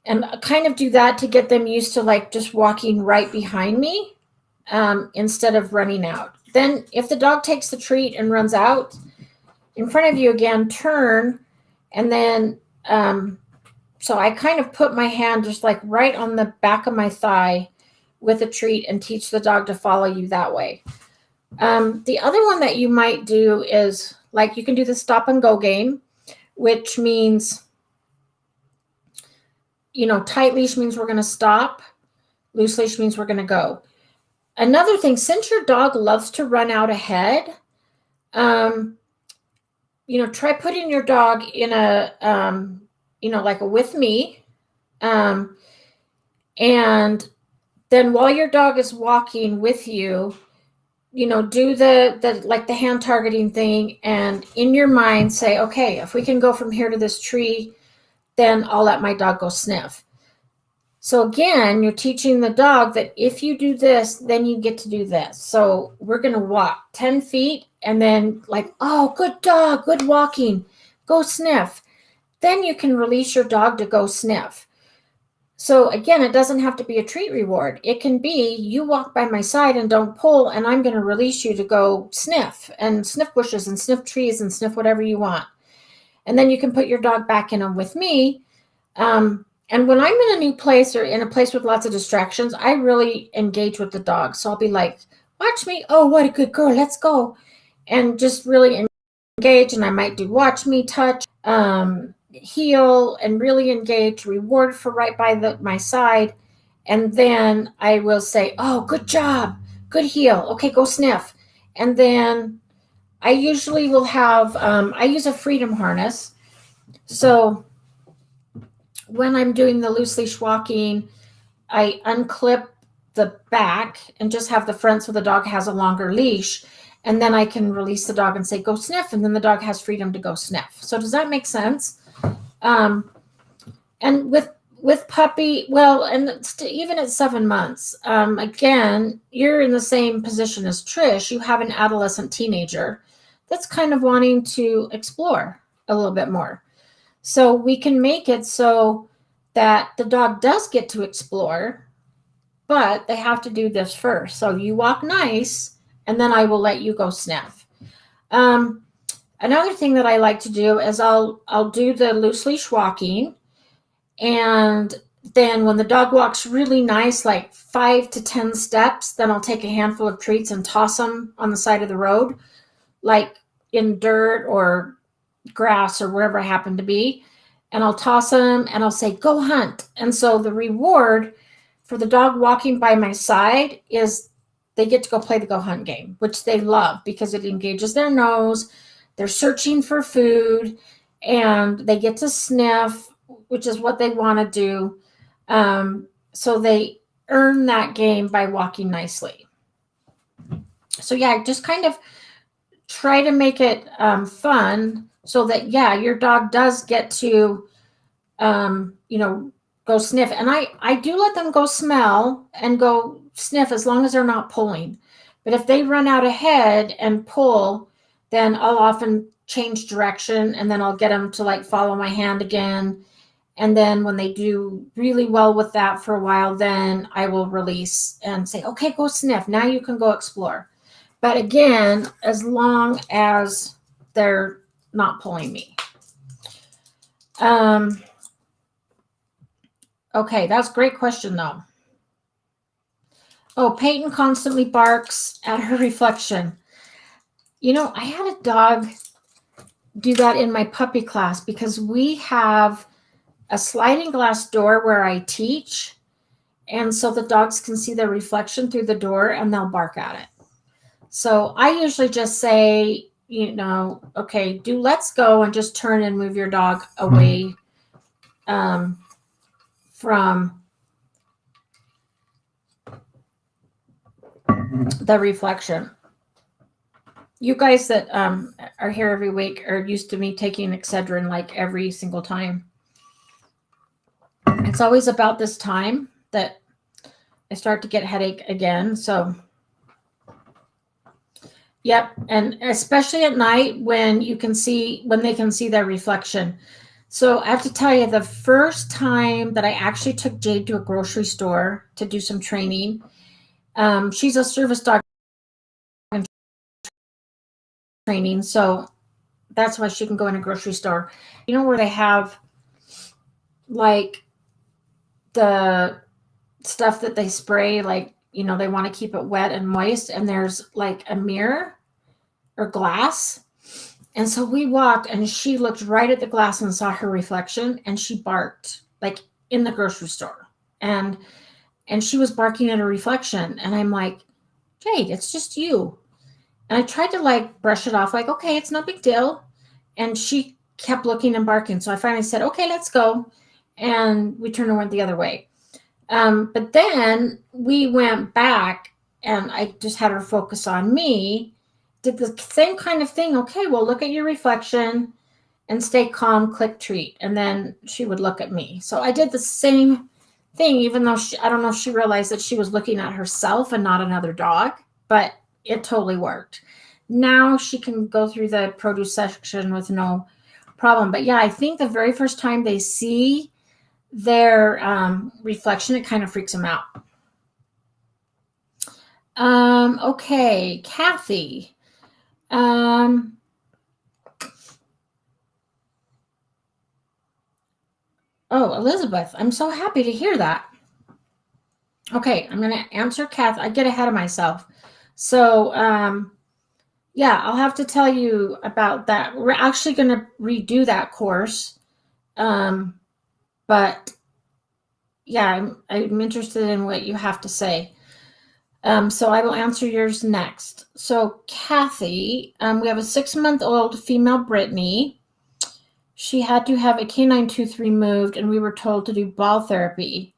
kind of do that to get them used to like just walking right behind me instead of running out. Then if the dog takes the treat and runs out in front of you again, turn, and then so I kind of put my hand just like right on the back of my thigh with a treat and teach the dog to follow you that way. The other one that you might do is like you can do the stop and go game, which means, tight leash means we're going to stop. Loose leash means we're going to go. Another thing, since your dog loves to run out ahead, try putting your dog in a, like a with me. And then while your dog is walking with you, do the hand targeting thing, and in your mind say, okay, if we can go from here to this tree, then I'll let my dog go sniff. So again, you're teaching the dog that if you do this, then you get to do this. So we're going to walk 10 feet and then like, oh, good dog, good walking, go sniff. Then you can release your dog to go sniff. So again, it doesn't have to be a treat reward. It can be you walk by my side and don't pull, and I'm going to release you to go sniff and sniff bushes and sniff trees and sniff whatever you want. And then you can put your dog back in with me. And when I'm in a new place or in a place with lots of distractions, I really engage with the dog. So I'll be like, watch me. Oh, what a good girl. Let's go. And just really engage. And I might do watch me, touch, heel, and really engage, reward for right by my side. And then I will say, oh, good job. Good heel. Okay, go sniff. And then I usually will have, I use a freedom harness. So when I'm doing the loose leash walking, I unclip the back and just have the front so the dog has a longer leash. And then I can release the dog and say, go sniff. And then the dog has freedom to go sniff. So does that make sense? And with puppy, well, and even at 7 months, again, you're in the same position as Trish. You have an adolescent teenager that's kind of wanting to explore a little bit more. So we can make it so that the dog does get to explore, but they have to do this first. So you walk nice, and then I will let you go sniff. Another thing that I like to do is I'll do the loose leash walking, and then when the dog walks really nice, like 5 to 10 steps, then I'll take a handful of treats and toss them on the side of the road, like in dirt or grass or wherever I happen to be. And I'll toss them and I'll say, go hunt. And so the reward for the dog walking by my side is they get to go play the go hunt game, which they love because it engages their nose. They're searching for food and they get to sniff, which is what they want to do. So they earn that game by walking nicely. So yeah, just kind of try to make it fun so that, yeah, your dog does get to, go sniff. And I do let them go smell and go sniff as long as they're not pulling. But if they run out ahead and pull, then I'll often change direction and then I'll get them to like follow my hand again. And then when they do really well with that for a while, then I will release and say, okay, go sniff. Now you can go explore. But again, as long as they're not pulling me. Okay, that's a great question, though. Oh, Peyton constantly barks at her reflection. I had a dog do that in my puppy class because we have a sliding glass door where I teach. And so the dogs can see their reflection through the door and they'll bark at it. So I usually just say, okay, let's go and just turn and move your dog away from the reflection. You guys that are here every week are used to me taking Excedrin like every single time. It's always about this time that I start to get headache again. So, yep. And especially at night when they can see their reflection. So I have to tell you, the first time that I actually took Jade to a grocery store to do some training, she's a service dog training. So that's why she can go in a grocery store. Where they have like the stuff that they spray, like, they want to keep it wet and moist. And there's like a mirror or glass. And so we walked and she looked right at the glass and saw her reflection and she barked like in the grocery store. And she was barking at her reflection. And I'm like, Jade, it's just you. And I tried to like brush it off, like, okay, it's no big deal. And she kept looking and barking. So I finally said, okay, let's go. And we turned and went the other way. But then we went back and I just had her focus on me, did the same kind of thing. Okay, well, look at your reflection and stay calm, click treat. And then she would look at me. So I did the same thing, even though I don't know if she realized that she was looking at herself and not another dog, but it totally worked. Now she can go through the produce section with no problem. But yeah, I think the very first time they see their reflection, it kind of freaks them out. Okay, Kathy. Oh, Elizabeth, I'm so happy to hear that. Okay, I'm going to answer Kath. I get ahead of myself. So, yeah, I'll have to tell you about that. We're actually going to redo that course. But yeah, I'm interested in what you have to say. So I will answer yours next. So Kathy, we have a 6-month-old female Brittany. She had to have a canine tooth removed, and we were told to do ball therapy.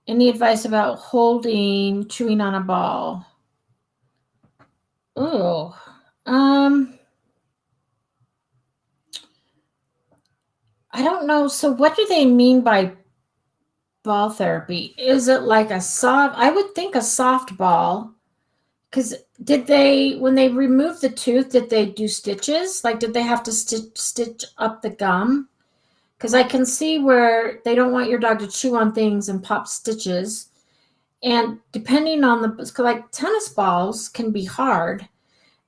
Any advice about holding, chewing on a ball? Oh, I don't know. So what do they mean by ball therapy? Is it like a soft? I would think a soft ball. Because when they removed the tooth, did they do stitches? Like, did they have to stitch up the gum? Because I can see where they don't want your dog to chew on things and pop stitches. And depending on like tennis balls can be hard.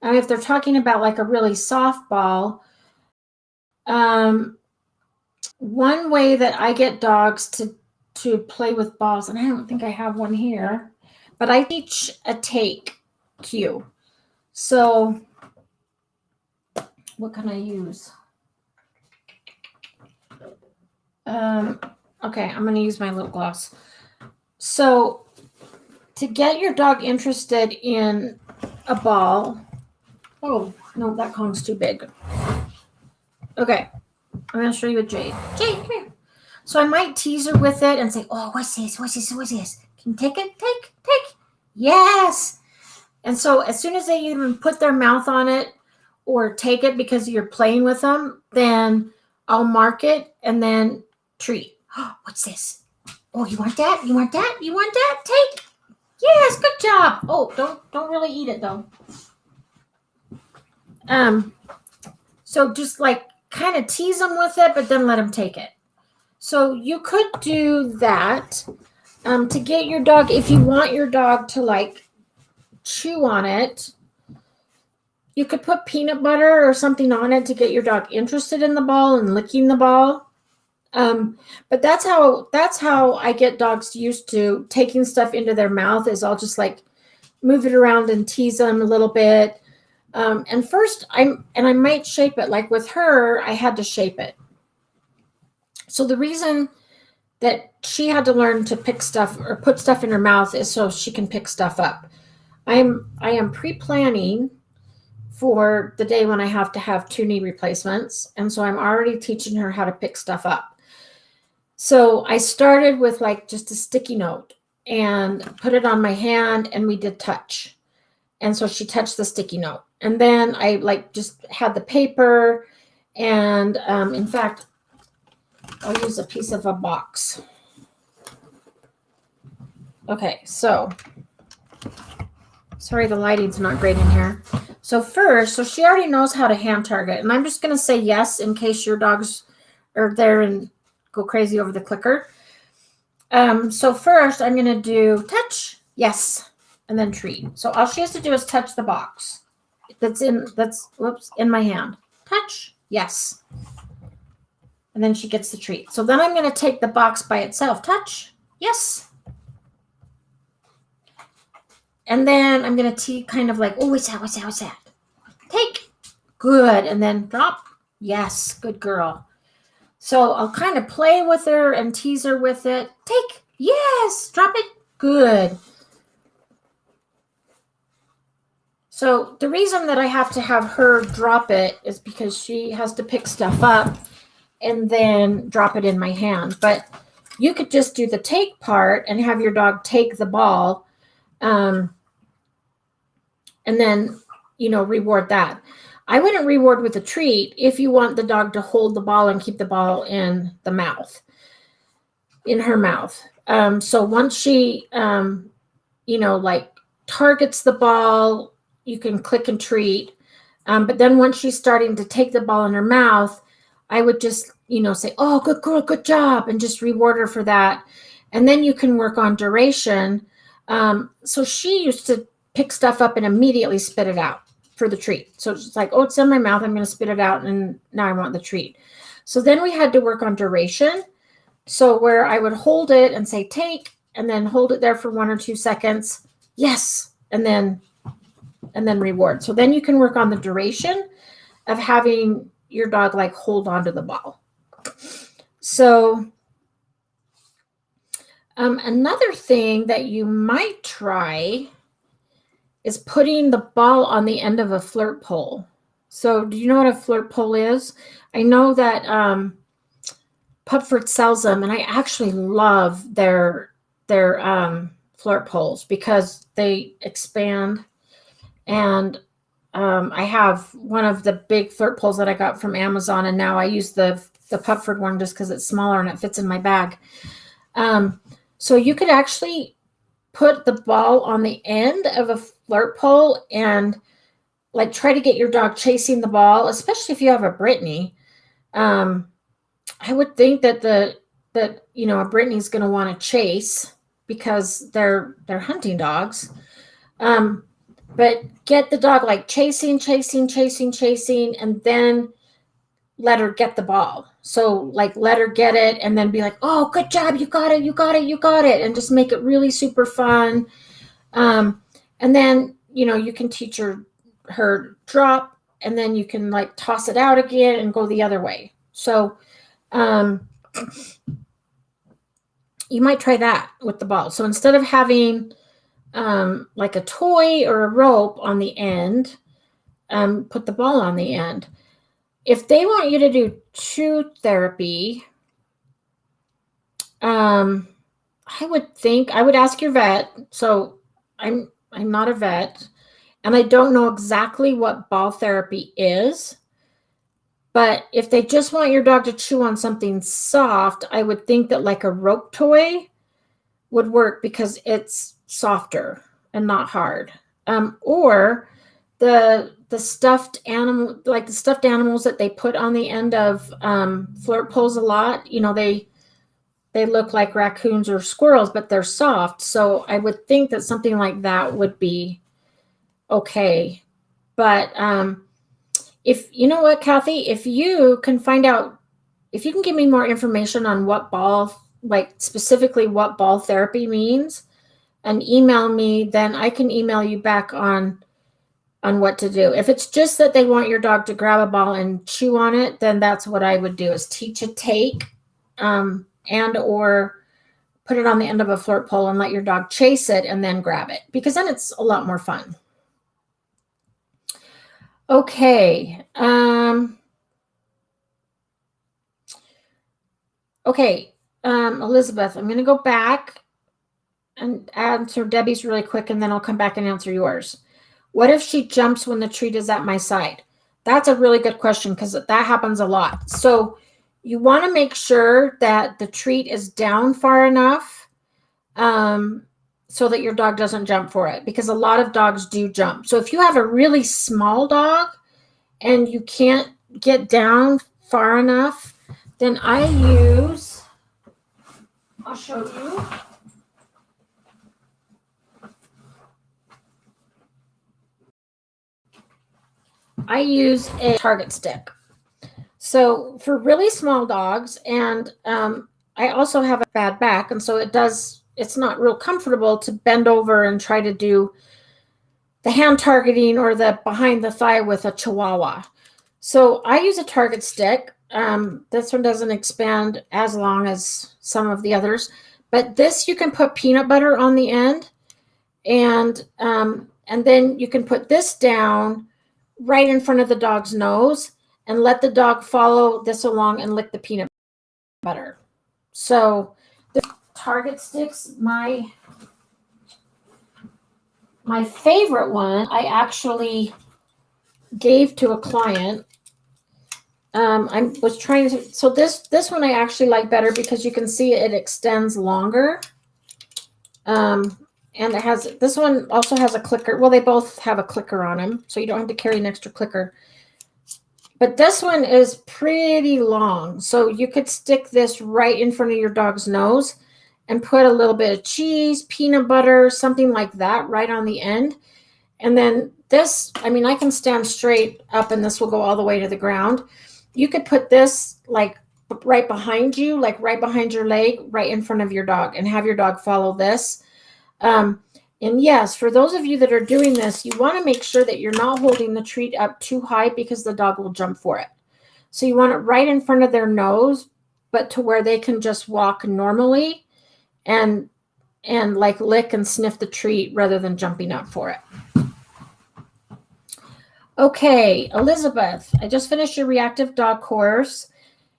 I mean, if they're talking about like a really soft ball, one way that I get dogs to to play with balls, and I don't think I have one here, but I teach a take cue. So what can I use? Okay, I'm going to use my lip gloss. So to get your dog interested in a ball, oh, no, that Kong's too big. Okay, I'm going to show you a Jade. Jade, come here. So I might tease her with it and say, oh, what's this? What's this? What's this? Can you take it? Take. Yes. And so as soon as they even put their mouth on it or take it because you're playing with them, then I'll mark it and then treat. Oh, what's this? Oh, you want that? You want that? You want that? Take. Yes, good job. Oh, don't really eat it though. So just like kind of tease them with it, but then let them take it. So you could do that to get your dog, if you want your dog to like chew on it, you could put peanut butter or something on it to get your dog interested in the ball and licking the ball. But that's how I get dogs used to taking stuff into their mouth, is I'll just like move it around and tease them a little bit. And first I might shape it. Like with her, I had to shape it. So the reason that she had to learn to pick stuff or put stuff in her mouth is so she can pick stuff up. I am pre-planning for the day when I have to have 2 knee replacements. And so I'm already teaching her how to pick stuff up. So I started with like just a sticky note and put it on my hand, and we did touch. And so she touched the sticky note. And then I like just had the paper, and in fact, I'll use a piece of a box. Okay, so sorry, the lighting's not great in here. So first, so she already knows how to hand target, and I'm just going to say yes in case your dogs are there and go crazy over the clicker. So first, I'm going to do touch, yes, and then treat. So all she has to do is touch the box that's in my hand. Touch, yes. And then she gets the treat. So then I'm going to take the box by itself. Touch, yes. And then I'm going to kind of like, oh, what's that? Take, good. And then drop, yes, good girl. So I'll kind of play with her and tease her with it. Take, yes, drop it, good. So the reason that I have to have her drop it is because she has to pick stuff up and then drop it in my hand. But you could just do the take part and have your dog take the ball, and then, reward that. I wouldn't reward with a treat if you want the dog to hold the ball and keep the ball in the mouth, in her mouth. So once she, like targets the ball, you can click and treat. But then once she's starting to take the ball in her mouth, I would just, say, oh, good girl, good job, and just reward her for that. And then you can work on duration. So she used to pick stuff up and immediately spit it out for the treat. So it's like, oh, it's in my mouth, I'm going to spit it out, and now I want the treat. So then we had to work on duration. So where I would hold it and say take, and then hold it there for 1 or 2 seconds. Yes. And then reward. So then you can work on the duration of having your dog like hold on to the ball. So another thing that you might try is putting the ball on the end of a flirt pole. So do you know what a flirt pole is? I know that Pupford sells them, and I actually love their flirt poles because they expand. And I have one of the big flirt poles that I got from Amazon, and now I use the Pupford one just because it's smaller and it fits in my bag. So you could actually put the ball on the end of a flirt pole and like try to get your dog chasing the ball, especially if you have a Brittany. I would think that a Brittany's going to want to chase because they're hunting dogs. But get the dog like chasing, and then let her get the ball. So like let her get it and then be like, oh, good job, you got it, you got it, you got it, and just make it really super fun. And then, you can teach her drop, and then you can like toss it out again and go the other way. So you might try that with the ball. So instead of having like a toy or a rope on the end, put the ball on the end. If they want you to do chew therapy, I would ask your vet. So I'm not a vet, and I don't know exactly what ball therapy is. But if they just want your dog to chew on something soft, I would think that like a rope toy would work because it's softer and not hard. Or the stuffed animal, like the stuffed animals that they put on the end of flirt poles a lot. They look like raccoons or squirrels, but they're soft. So I would think that something like that would be okay. But if you know what, Kathy, if you can give me more information on what ball, like specifically what ball therapy means, and email me, then I can email you back on what to do. If it's just that they want your dog to grab a ball and chew on it, then that's what I would do, is teach a take, and or put it on the end of a flirt pole and let your dog chase it and then grab it, because then it's a lot more fun. Okay. Okay. Elizabeth, I'm going to go back and answer Debbie's really quick, and then I'll come back and answer yours. What if she jumps when the treat is at my side? That's a really good question, because that happens a lot. So you want to make sure that the treat is down far enough so that your dog doesn't jump for it, because a lot of dogs do jump. So if you have a really small dog and you can't get down far enough, then I'll show you. I use a target stick. So for really small dogs, and I also have a bad back, and so it's not real comfortable to bend over and try to do the hand targeting or the behind the thigh with a Chihuahua. So I use a target stick. This one doesn't expand as long as some of the others, but this, you can put peanut butter on the end, and then you can put this down right in front of the dog's nose and let the dog follow this along and lick the peanut butter. So the target sticks, my favorite one, I actually gave to a client. I was trying to, so this one I actually like better because you can see it extends longer. And this one also has a clicker. Well, they both have a clicker on them, so you don't have to carry an extra clicker. But this one is pretty long, so you could stick this right in front of your dog's nose and put a little bit of cheese, peanut butter, something like that right on the end. And then this, I can stand straight up and this will go all the way to the ground. You could put this like right behind you, like right behind your leg, right in front of your dog, and have your dog follow this. And yes, for those of you that are doing this, you want to make sure that you're not holding the treat up too high, because the dog will jump for it. So you want it right in front of their nose, but to where they can just walk normally and like lick and sniff the treat rather than jumping up for it. Okay, Elizabeth, I just finished your reactive dog course.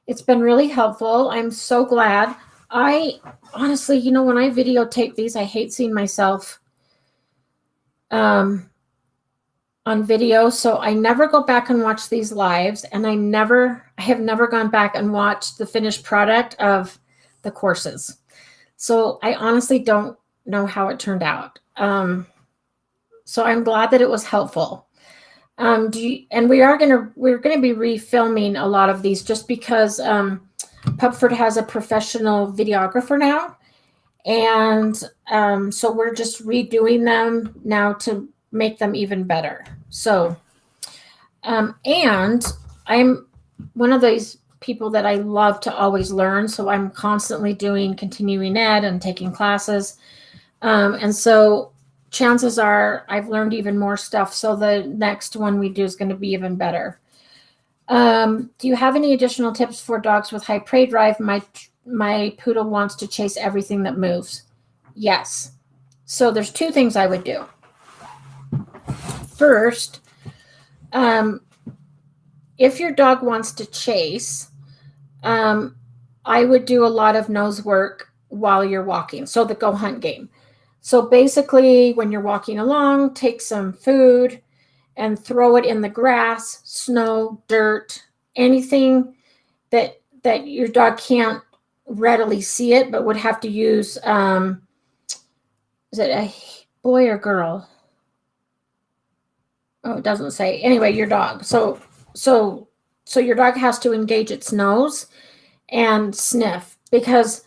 It's been really helpful. I'm so glad. I honestly, when I videotape these, I hate seeing myself on video. So I never go back and watch these lives, and I have never gone back and watched the finished product of the courses. So I honestly don't know how it turned out. So I'm glad that it was helpful. And we're going to be refilming a lot of these, just because Pupford has a professional videographer now. And so we're just redoing them now to make them even better. So, and one of these people that I love to always learn. So I'm constantly doing continuing ed and taking classes. And so chances are I've learned even more stuff. So the next one we do is going to be even better. Do you have any additional tips for dogs with high prey drive? My poodle wants to chase everything that moves. Yes. So there's two things I would do. First, if your dog wants to chase, I would do a lot of nose work while you're walking. So the go hunt game. So basically, when you're walking along, take some food and throw it in the grass, snow, dirt, anything that your dog can't readily see it, but would have to use. Is it a boy or girl? Oh, it doesn't say. Anyway, your dog. So your dog has to engage its nose and sniff, because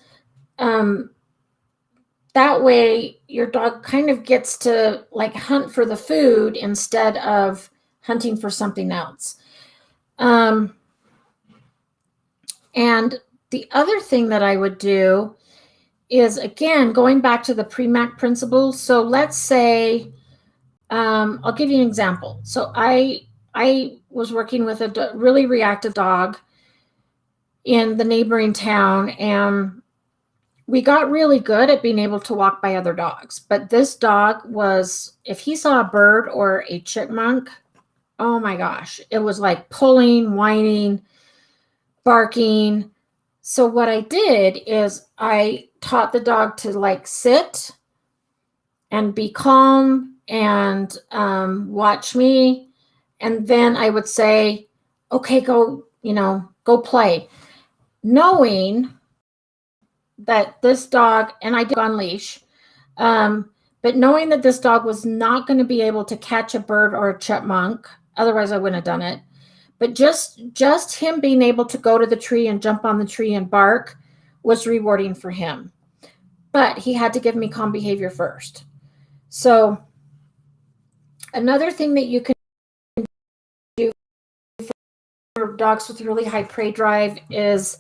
that way your dog kind of gets to like hunt for the food instead of hunting for something else. And the other thing that I would do is, again, going back to the PREMAC principles. So let's say, I'll give you an example. So I was working with a really reactive dog in the neighboring town, and we got really good at being able to walk by other dogs. But this dog was, if he saw a bird or a chipmunk, oh my gosh, it was like pulling, whining, barking. So what I did is I taught the dog to like sit and be calm and watch me. And then I would say, okay, go play. Knowing that this dog, and I did on leash, but knowing that this dog was not going to be able to catch a bird or a chipmunk, otherwise I wouldn't have done it. But just him being able to go to the tree and jump on the tree and bark was rewarding for him. But he had to give me calm behavior first. So another thing that you can do for dogs with really high prey drive is,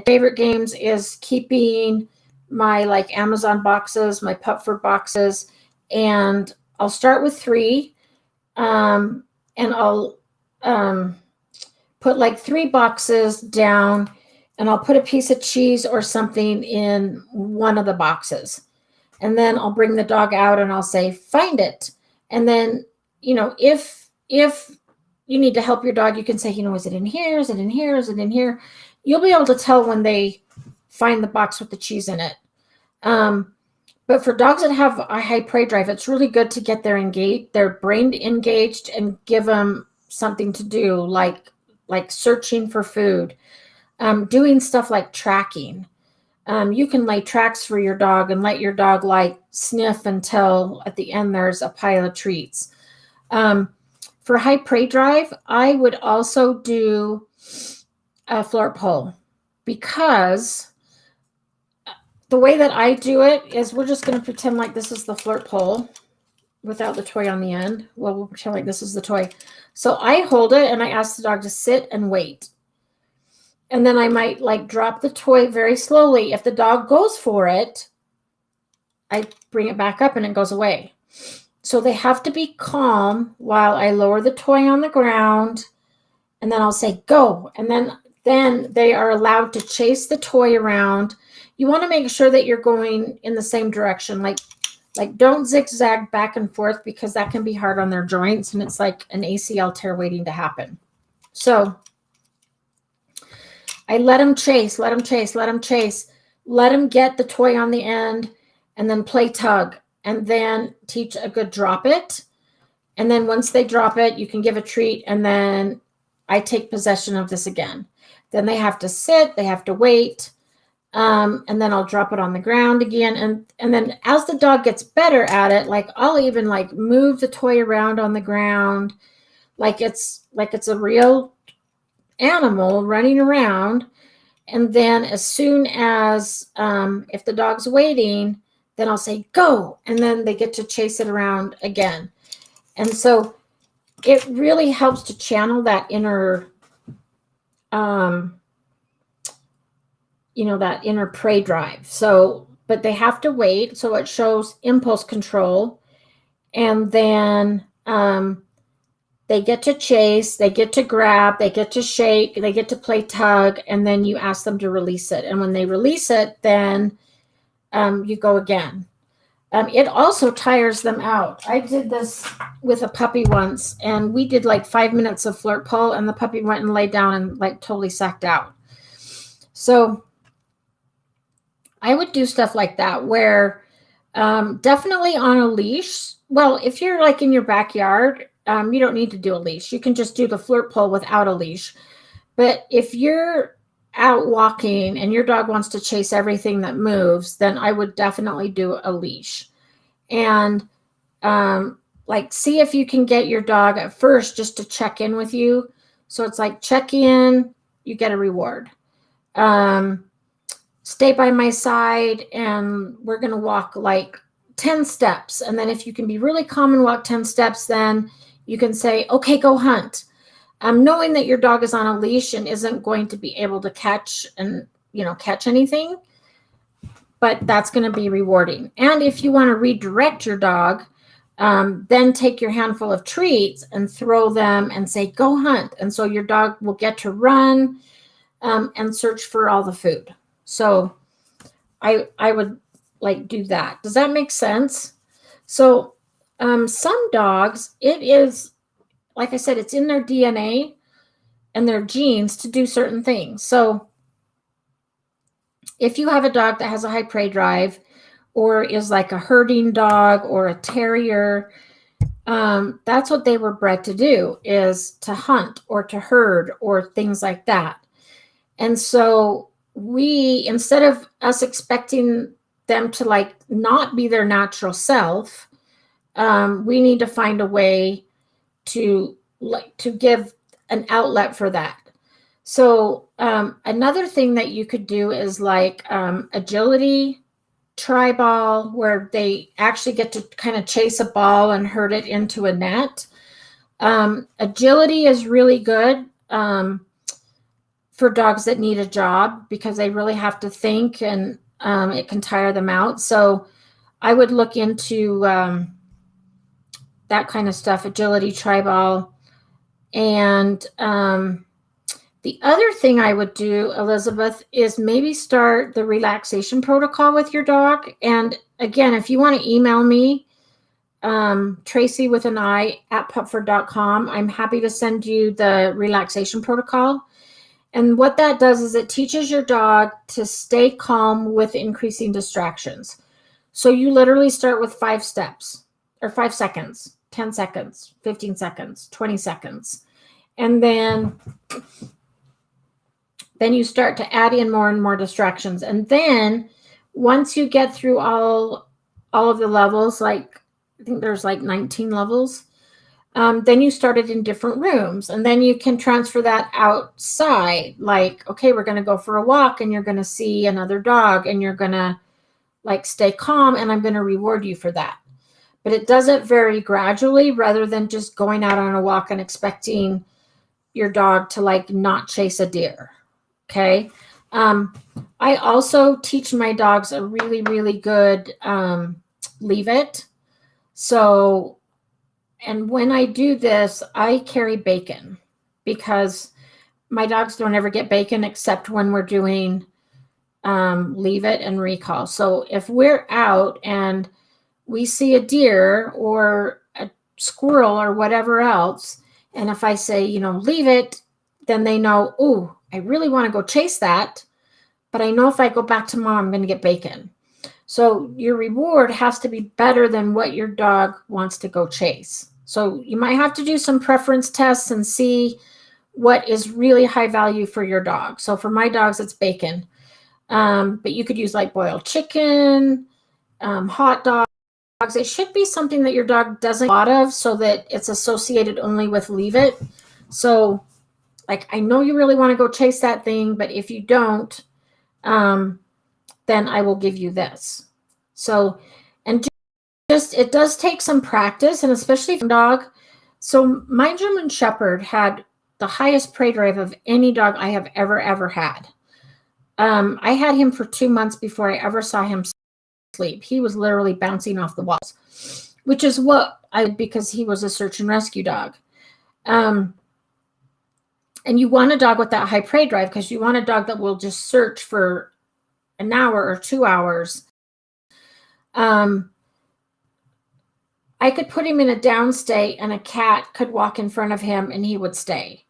favorite games is keeping my like Amazon boxes, my Pupford boxes, and I'll start with 3, and I'll put like 3 boxes down, and I'll put a piece of cheese or something in one of the boxes. And then I'll bring the dog out and I'll say, find it. And then, if you need to help your dog, you can say, is it in here? Is it in here? Is it in here? You'll be able to tell when they find the box with the cheese in it. But for dogs that have a high prey drive, it's really good to get their brain engaged and give them something to do, like searching for food, doing stuff like tracking. You can lay tracks for your dog and let your dog like sniff until at the end there's a pile of treats. For high prey drive, I would also do a flirt pole, because the way that I do it is, we're just going to pretend like this is the flirt pole without the toy on the end. Well, we'll pretend like this is the toy. So I hold it and I ask the dog to sit and wait. And then I might like drop the toy very slowly. If the dog goes for it, I bring it back up and it goes away. So they have to be calm while I lower the toy on the ground, and then I'll say, go. And then they are allowed to chase the toy around. You want to make sure that you're going in the same direction. Like don't zigzag back and forth, because that can be hard on their joints, and it's like an ACL tear waiting to happen. So I let them chase, let them get the toy on the end, and then play tug, and then teach a good drop it. And then once they drop it, you can give a treat, and then I take possession of this again. Then they have to sit, they have to wait, and then I'll drop it on the ground again. And then as the dog gets better at it, like I'll even like move the toy around on the ground, like it's a real animal running around. And then as soon as, if the dog's waiting, then I'll say, go. And then they get to chase it around again. And so it really helps to channel that inner that inner prey drive. So, but they have to wait. So it shows impulse control. And then they get to chase, they get to grab, they get to shake, they get to play tug, and then you ask them to release it. And when they release it, then you go again. It also tires them out. I did this with a puppy once, and we did like 5 minutes of flirt pull, and the puppy went and laid down and like totally sacked out. So I would do stuff like that where definitely on a leash. Well, if you're like in your backyard, you don't need to do a leash. You can just do the flirt pull without a leash. But if you're out walking and your dog wants to chase everything that moves, then I would definitely do a leash. And like see if you can get your dog at first just to check in with you. So it's like check in, you get a reward. Stay by my side and we're going to walk like 10 steps. And then if you can be really calm and walk 10 steps, then you can say, okay, go hunt. Knowing that your dog is on a leash and isn't going to be able to catch anything, but that's going to be rewarding. And if you want to redirect your dog, then take your handful of treats and throw them and say, go hunt. And so your dog will get to run and search for all the food. So I would like do that. Does that make sense? So some dogs, it is, like I said, it's in their DNA and their genes to do certain things. So if you have a dog that has a high prey drive or is like a herding dog or a terrier, that's what they were bred to do, is to hunt or to herd or things like that. And so we, instead of us expecting them to like not be their natural self, we need to find a way to give an outlet for that. So another thing that you could do is like agility, try ball, where they actually get to kind of chase a ball and herd it into a net. Agility is really good for dogs that need a job because they really have to think, and it can tire them out. So I would look into that kind of stuff, agility, try ball. And the other thing I would do, Elizabeth, is maybe start the relaxation protocol with your dog. And again, if you want to email me, Tracy with an I at Pupford.com, I'm happy to send you the relaxation protocol. And what that does is it teaches your dog to stay calm with increasing distractions. So you literally start with 5 steps or 5 seconds, 10 seconds, 15 seconds, 20 seconds. And then you start to add in more and more distractions. And then once you get through all of the levels, like I think there's like 19 levels, then you start it in different rooms. And then you can transfer that outside. Like, okay, we're going to go for a walk and you're going to see another dog and you're going to like stay calm and I'm going to reward you for that. But it does it very gradually rather than just going out on a walk and expecting your dog to like not chase a deer. Okay. I also teach my dogs a really, really good leave it. So, and when I do this, I carry bacon because my dogs don't ever get bacon except when we're doing leave it and recall. So if we're out and we see a deer or a squirrel or whatever else, and if I say, leave it, then they know, oh, I really want to go chase that, but I know if I go back to mom, I'm going to get bacon. So your reward has to be better than what your dog wants to go chase. So you might have to do some preference tests and see what is really high value for your dog. So for my dogs, it's bacon. But you could use like boiled chicken, hot dogs. It should be something that your dog doesn't eat a lot of so that it's associated only with leave it. So like, I know you really want to go chase that thing, but if you don't, then I will give you this. So, and just, it does take some practice, and especially for a dog. So my German Shepherd had the highest prey drive of any dog I have ever had. I had him for 2 months before I ever saw him sleep. He was literally bouncing off the walls, which is what because he was a search and rescue dog. And you want a dog with that high prey drive because you want a dog that will just search for an hour or 2 hours. I could put him in a down state and a cat could walk in front of him and he would stay.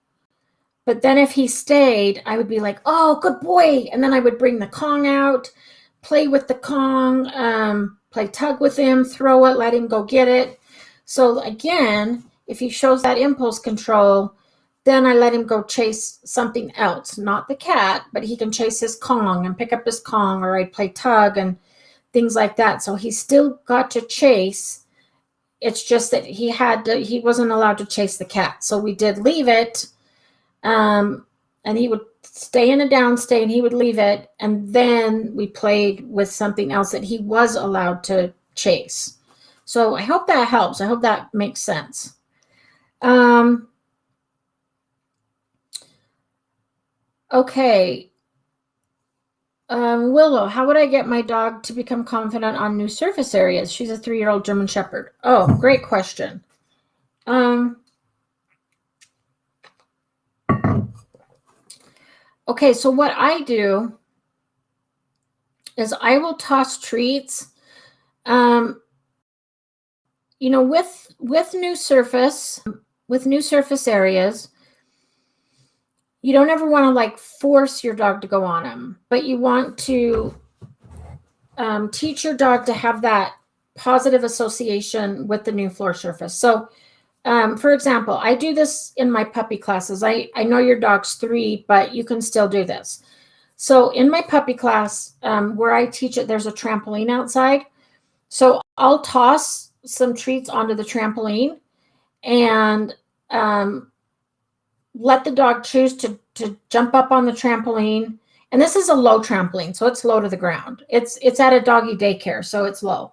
But then if he stayed, I would be like, oh, good boy. And then I would bring the Kong out, play with the Kong, play tug with him, throw it, let him go get it. So again, if he shows that impulse control, then I let him go chase something else, not the cat, but he can chase his Kong and pick up his Kong, or I'd play tug and things like that. So he still got to chase. It's just that he wasn't allowed to chase the cat. So we did leave it. And he would stay in a downstay and he would leave it. And then we played with something else that he was allowed to chase. So I hope that helps. I hope that makes sense. Okay. Willow, how would I get my dog to become confident on new surface areas? She's a 3-year-old German Shepherd. Oh, great question. Okay, so what I do is I will toss treats. With new surface areas, you don't ever want to like force your dog to go on them, but you want to teach your dog to have that positive association with the new floor surface. So, for example, I do this in my puppy classes. I know your dog's 3, but you can still do this. So in my puppy class, where I teach it, there's a trampoline outside. So I'll toss some treats onto the trampoline and let the dog choose to jump up on the trampoline. And this is a low trampoline, so it's low to the ground. It's at a doggy daycare, so it's low.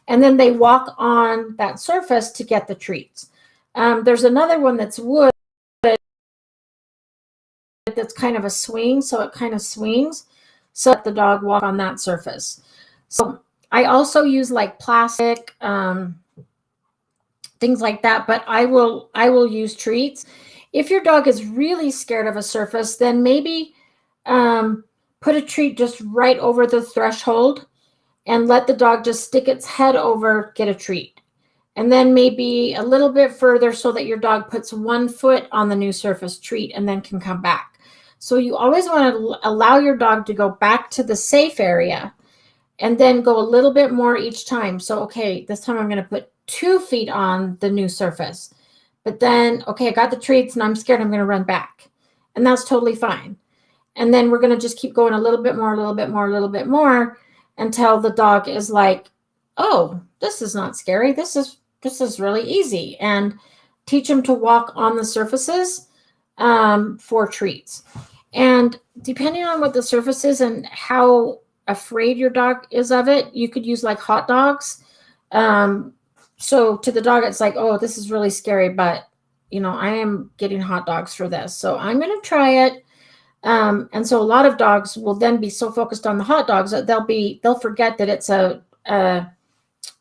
And then they walk on that surface to get the treats. There's another one that's wood that's kind of a swing, so it kind of swings, so let the dog walk on that surface. So I also use like plastic, things like that, but I will use treats. If your dog is really scared of a surface, then maybe put a treat just right over the threshold and let the dog just stick its head over, get a treat. And then maybe a little bit further so that your dog puts 1 foot on the new surface, treat, and then can come back. So you always want to allow your dog to go back to the safe area and then go a little bit more each time. So, okay, this time I'm going to put 2 feet on the new surface. But then, okay, I got the treats and I'm scared I'm going to run back. And that's totally fine. And then we're going to just keep going a little bit more, a little bit more, a little bit more until the dog is like, oh, this is not scary. This is really easy. And teach them to walk on the surfaces for treats. And depending on what the surface is and how afraid your dog is of it, you could use like hot dogs. So to the dog, it's like, oh, this is really scary, but I am getting hot dogs for this. So I'm going to try it. And so a lot of dogs will then be so focused on the hot dogs that they'll forget that it's a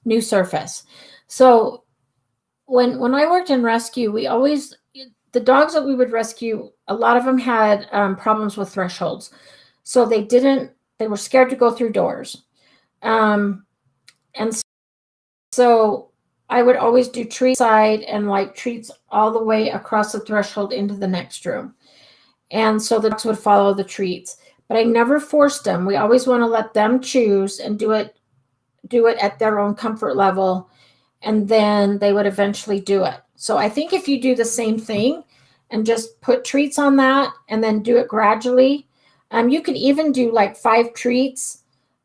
new surface. So when I worked in rescue, the dogs that we would rescue, a lot of them had problems with thresholds. So they were scared to go through doors. And so I would always do treat side and like treats all the way across the threshold into the next room. And so the dogs would follow the treats, but I never forced them. We always want to let them choose and do it at their own comfort level. And then they would eventually do it. So I think if you do the same thing and just put treats on that and then do it gradually, you could even do like 5 treats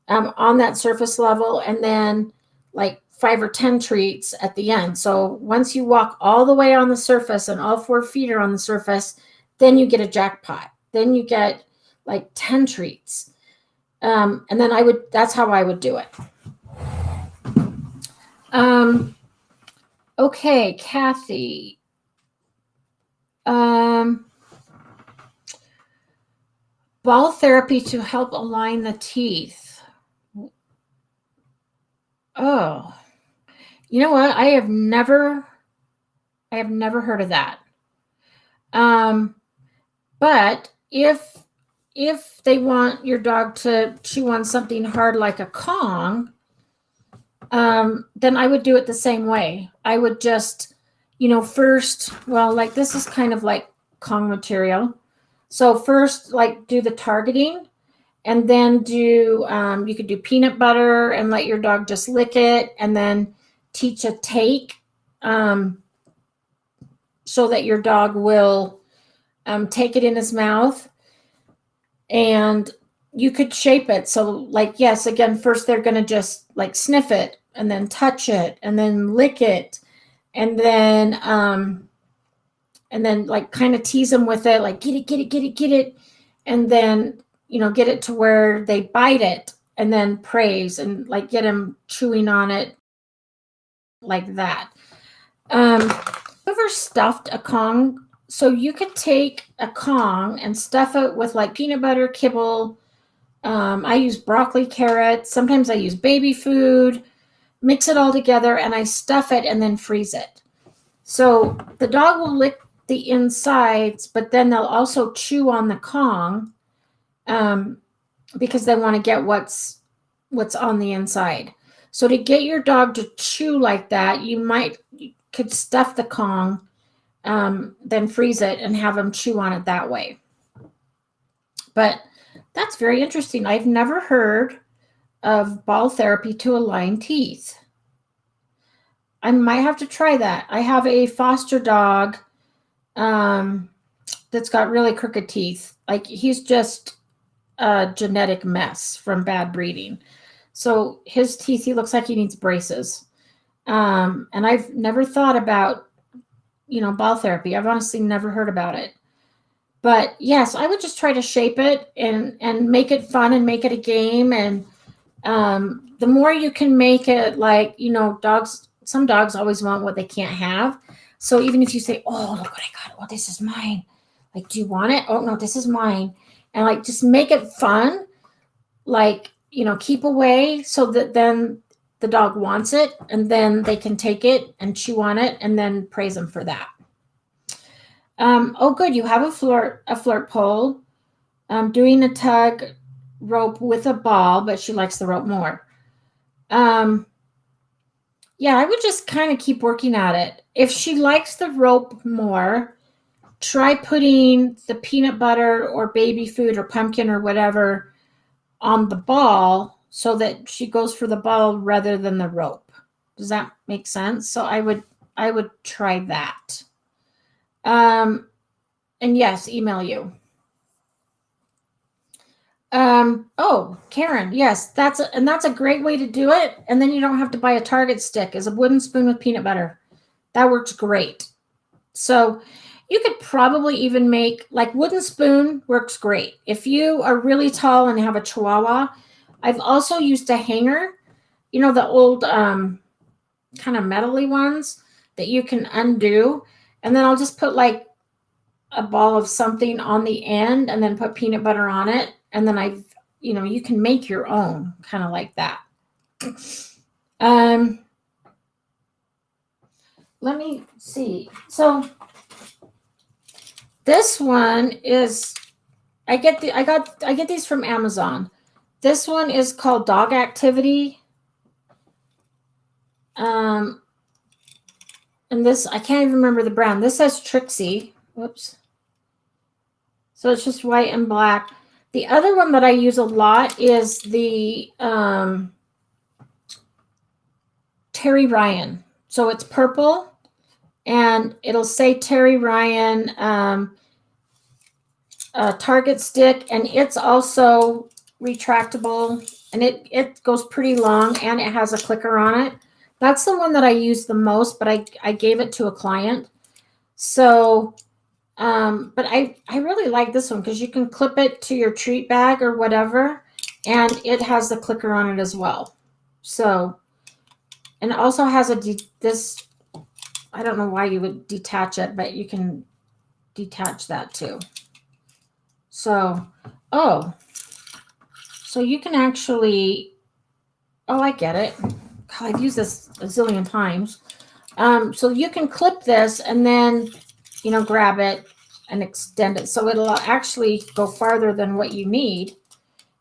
on that surface level and then like 5 or 10 treats at the end. So once you walk all the way on the surface and all 4 feet are on the surface, then you get a jackpot. Then you get like 10 treats. And then that's how I would do it. Okay, Kathy. Ball therapy to help align the teeth. Oh, you know what? I have never heard of that. But if they want your dog to chew on something hard like a Kong, then I would do it the same way. I would just, first, well, like this is kind of like Kong material. So first, like do the targeting, and then you could do peanut butter and let your dog just lick it, and then teach a take, so that your dog will take it in his mouth, and you could shape it. So like, yes, again, first they're going to just like sniff it and then touch it and then lick it. And then like kind of tease them with it, like get it. And then, get it to where they bite it and then praise and like get them chewing on it like that. Ever stuffed a Kong? So you could take a Kong and stuff it with like peanut butter, kibble. I use broccoli, carrots. Sometimes I use baby food, mix it all together, and I stuff it and then freeze it. So the dog will lick the insides, but then they'll also chew on the Kong, because they want to get what's on the inside. So to get your dog to chew like that, you could stuff the Kong, then freeze it and have them chew on it that way. But that's very interesting. I've never heard of ball therapy to align teeth. I might have to try that. I have a foster dog that's got really crooked teeth. Like he's just a genetic mess from bad breeding. So his teeth, he looks like he needs braces. And I've never thought about, ball therapy. I've honestly never heard about it. But yes, I would just try to shape it and make it fun and make it a game. And the more you can make it like, some dogs always want what they can't have. So even if you say, oh, look what I got. Oh, this is mine. Like, do you want it? Oh, no, this is mine. And like, just make it fun. Like, keep away so that then the dog wants it, and then they can take it and chew on it and then praise them for that. Oh, good. You have a flirt pole, doing a tug rope with a ball, but she likes the rope more. Yeah, I would just kind of keep working at it. If she likes the rope more, try putting the peanut butter or baby food or pumpkin or whatever on the ball so that she goes for the ball rather than the rope. Does that make sense? So I would try that. And yes, email you. Oh, Karen, yes, that's a great way to do it. And then you don't have to buy a Target stick. Is a wooden spoon with peanut butter. That works great. So you could probably even make like wooden spoon works great. If you are really tall and have a Chihuahua, I've also used a hanger, the old kind of metally ones that you can undo. And then I'll just put like a ball of something on the end and then put peanut butter on it. And then you can make your own kind of like that. Let me see. So this one is, I get these from Amazon. This one is called Dog Activity. And this, I can't even remember the brand. This says Trixie. Whoops. So it's just white and black. The other one that I use a lot is the Terry Ryan. So it's purple and it'll say Terry Ryan Target stick, and it's also retractable, and it goes pretty long, and it has a clicker on it. That's the one that I use the most, but I gave it to a client. So, but I really like this one because you can clip it to your treat bag or whatever, and it has the clicker on it as well. So, and it also has this, I don't know why you would detach it, but you can detach that too. So, Oh, so you can actually, oh, I get it. God, I've used this a zillion times. So you can clip this and then, grab it and extend it. So it'll actually go farther than what you need,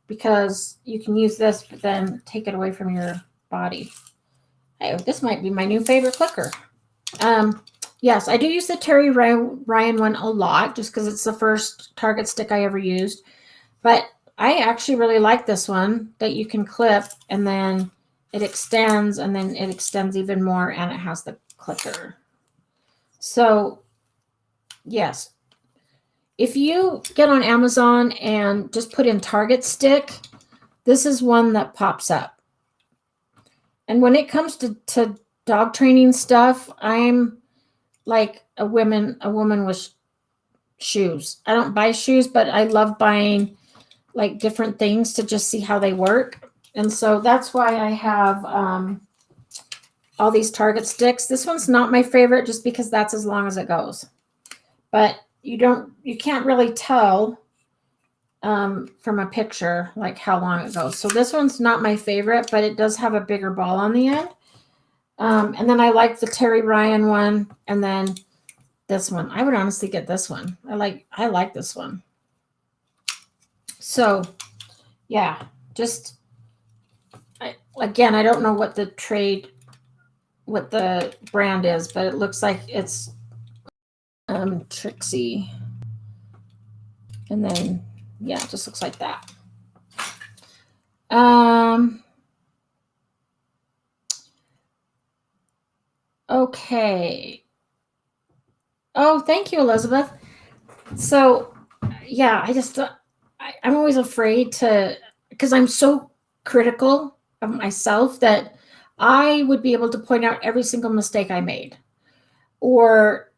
because you can use this, but then take it away from your body. Hey, this might be my new favorite clicker. Yes, I do use the Terry Ryan one a lot, just because it's the first Target stick I ever used. But I actually really like this one that you can clip, and then it extends, and then it extends even more, and it has the clicker. So, yes, if you get on Amazon and just put in Target stick, this is one that pops up. And when it comes to dog training stuff, I'm like a woman with shoes. I don't buy shoes, but I love buying like different things to just see how they work. And so that's why I have all these Target sticks. This one's not my favorite, just because that's as long as it goes. But you can't really tell from a picture like how long it goes. So this one's not my favorite, but it does have a bigger ball on the end. And then I like the Terry Ryan one, and then this one. I would honestly get this one. I like this one. So yeah, just again, I don't know what the brand is, but it looks like it's Trixie. And then yeah, it just looks like that. Okay. Oh, thank you, Elizabeth. So yeah, I'm always afraid to, because I'm so critical of myself, that I would be able to point out every single mistake I made, or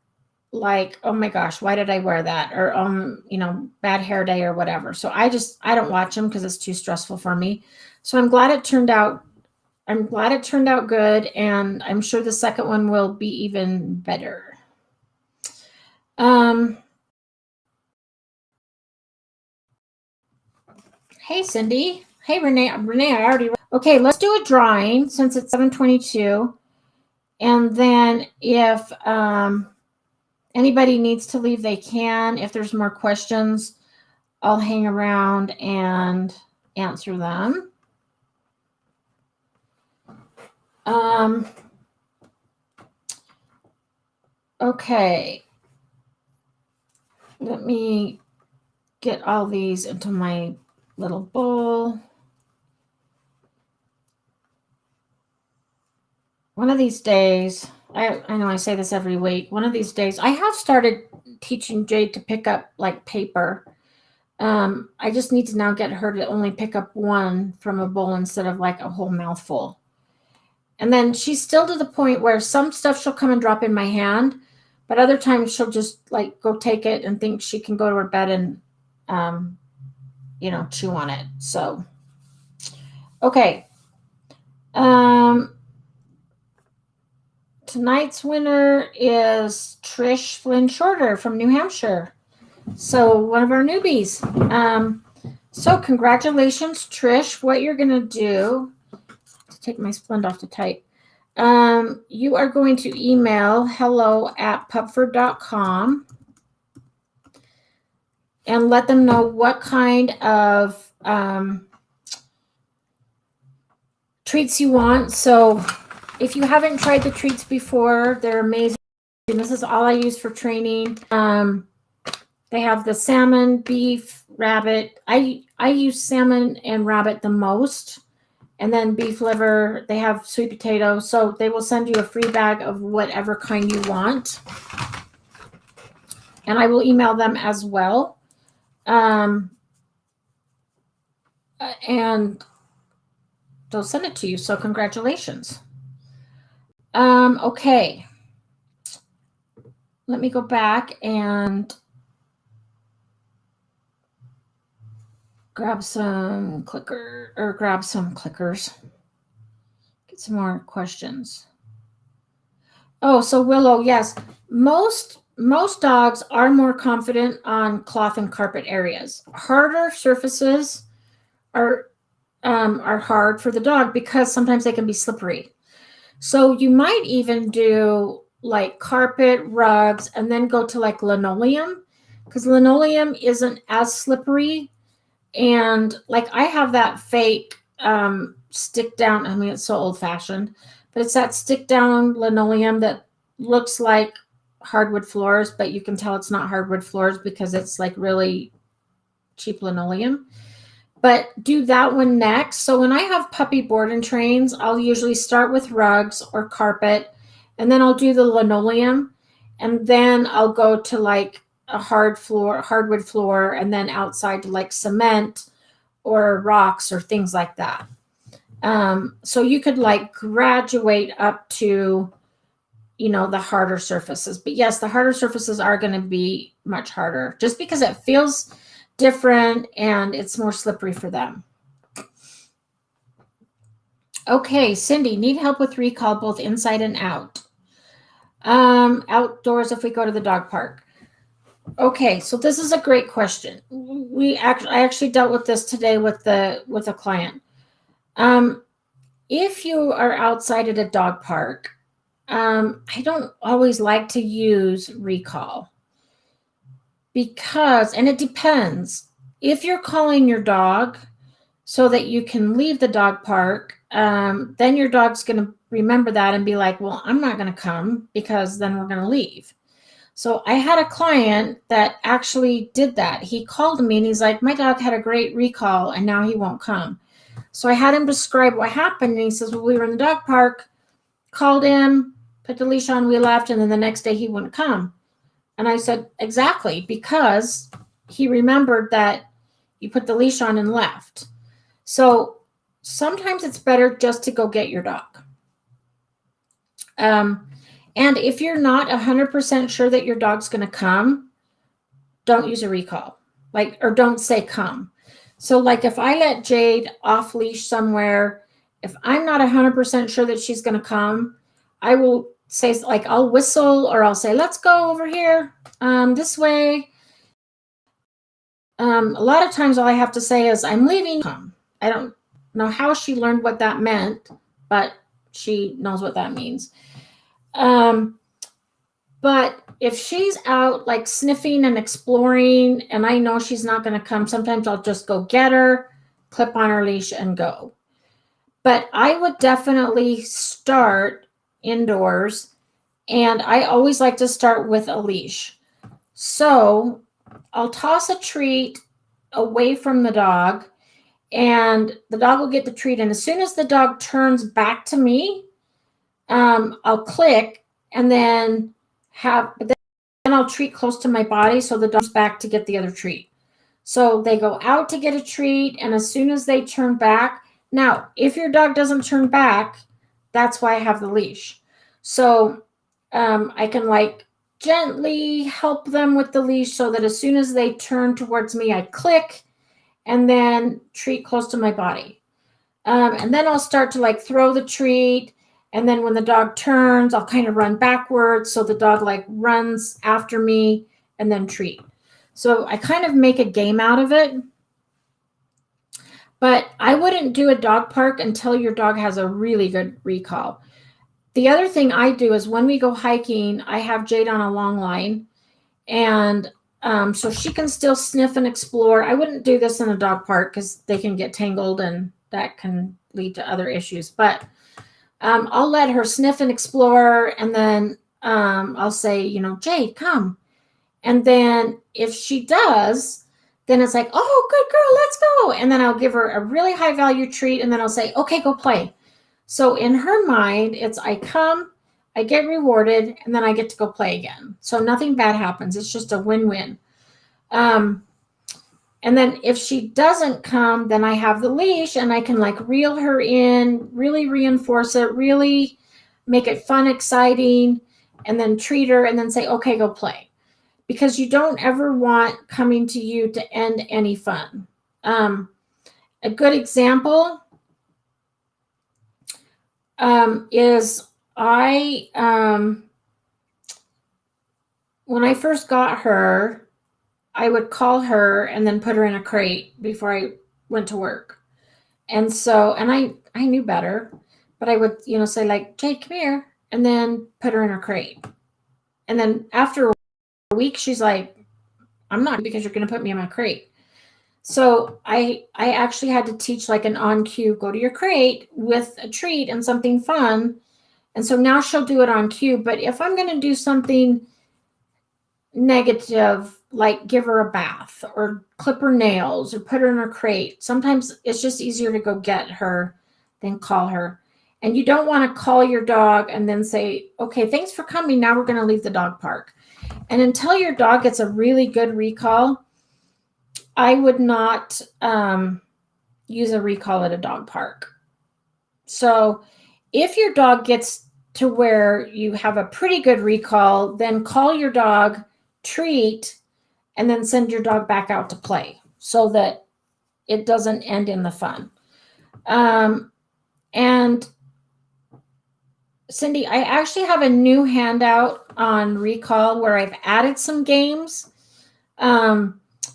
like, oh my gosh, why did I wear that? Or, bad hair day or whatever. So I don't watch them because it's too stressful for me. So I'm glad it turned out good. And I'm sure the second one will be even better. Hey, Cindy. Hey, Renee. I already. Okay, let's do a drawing since it's 7:22. And then if anybody needs to leave, they can. If there's more questions, I'll hang around and answer them. Okay. Let me get all these into my little bowl. One of these days, I know I say this every week, one of these days, I have started teaching Jade to pick up like paper. I just need to now get her to only pick up one from a bowl instead of like a whole mouthful. And then she's still to the point where some stuff she'll come and drop in my hand, but other times she'll just like go take it and think she can go to her bed and, chew on it. So, okay. Tonight's winner is Trish Flynn Shorter from New Hampshire. So one of our newbies. So congratulations, Trish. What you're going to do, to take my splend off to type, you are going to email hello@pupford.com and let them know what kind of treats you want. So if you haven't tried the treats before, they're amazing. And this is all I use for training. They have the salmon, beef, rabbit. I use salmon and rabbit the most. And then beef liver. They have sweet potato. So they will send you a free bag of whatever kind you want. And I will email them as well. And they'll send it to you. So congratulations. Okay. Let me go back and grab some clickers. Get some more questions. Oh, so Willow, yes. Most most dogs are more confident on cloth and carpet areas. Harder surfaces are hard for the dog because sometimes they can be slippery. So you might even do like carpet, rugs, and then go to like linoleum, because linoleum isn't as slippery. And like I have that fake stick down. I mean, it's so old fashioned, but it's that stick down linoleum that looks like hardwood floors, but you can tell it's not hardwood floors because it's like really cheap linoleum. But do that one next. So when I have puppy board and trains, I'll usually start with rugs or carpet, and then I'll do the linoleum, and then I'll go to like a hardwood floor, and then outside to like cement or rocks or things like that. So you could like graduate up to, the harder surfaces. But yes, the harder surfaces are going to be much harder just because it feels different and it's more slippery for them. Okay, Cindy, need help with recall both inside and out. Outdoors if we go to the dog park. Okay, so this is a great question. I actually dealt with this today with a client. If you are outside at a dog park, I don't always like to use recall because, and it depends. If you're calling your dog so that you can leave the dog park, then your dog's going to remember that and be like, well, I'm not going to come because then we're going to leave. So I had a client that actually did that. He called me and he's like, my dog had a great recall and now he won't come. So I had him describe what happened. And he says, well, we were in the dog park, called him, put the leash on, we left, and then the next day he wouldn't come. And I said, exactly, because he remembered that you put the leash on and left. So sometimes it's better just to go get your dog. And if you're not 100% sure that your dog's going to come, don't use a recall, or don't say come. So like if I let Jade off leash somewhere, if I'm not 100% sure that she's going to come, I will say, like, I'll whistle or I'll say, let's go over here, this way. A lot of times all I have to say is, I'm leaving. I don't know how she learned what that meant, but she knows what that means. But if she's out like sniffing and exploring and I know she's not going to come, sometimes I'll just go get her, clip on her leash and go. But I would definitely start indoors, and I always like to start with a leash. So I'll toss a treat away from the dog, and the dog will get the treat. And as soon as the dog turns back to me, I'll click, and then I'll treat close to my body so the dog's back to get the other treat. So they go out to get a treat, and as soon as they turn back, now if your dog doesn't turn back, that's why I have the leash. So I can like gently help them with the leash so that as soon as they turn towards me, I click and then treat close to my body. And then I'll start to like throw the treat. And then when the dog turns, I'll kind of run backwards. So the dog like runs after me and then treat. So I kind of make a game out of it. But I wouldn't do a dog park until your dog has a really good recall. The other thing I do is when we go hiking, I have Jade on a long line. And so she can still sniff and explore. I wouldn't do this in a dog park because they can get tangled and that can lead to other issues. But I'll let her sniff and explore, and then I'll say, Jade, come. And then if she does, then it's like, oh, good girl, let's go. And then I'll give her a really high value treat, and then I'll say, okay, go play. So in her mind, it's I come, I get rewarded, and then I get to go play again. So nothing bad happens. It's just a win-win. And then if she doesn't come, then I have the leash and I can like reel her in, really reinforce it, really make it fun, exciting, and then treat her and then say, okay, go play. Because you don't ever want coming to you to end any fun. A good example is when I first got her, I would call her and then put her in a crate before I went to work. And so, and I knew better, but I would, say like, Jade, come here, and then put her in her crate. And then after a week, she's like, I'm not, because you're going to put me in my crate. So I actually had to teach like an on cue, go to your crate with a treat and something fun. And so now she'll do it on cue. But if I'm going to do something negative, like give her a bath or clip her nails or put her in her crate, sometimes it's just easier to go get her than call her. And you don't want to call your dog and then say, okay, thanks for coming. Now we're going to leave the dog park. And until your dog gets a really good recall, I would not use a recall at a dog park. So if your dog gets to where you have a pretty good recall, then call your dog, treat, and then send your dog back out to play so that it doesn't end in the fun. And Cindy, I actually have a new handout on recall where I've added some games.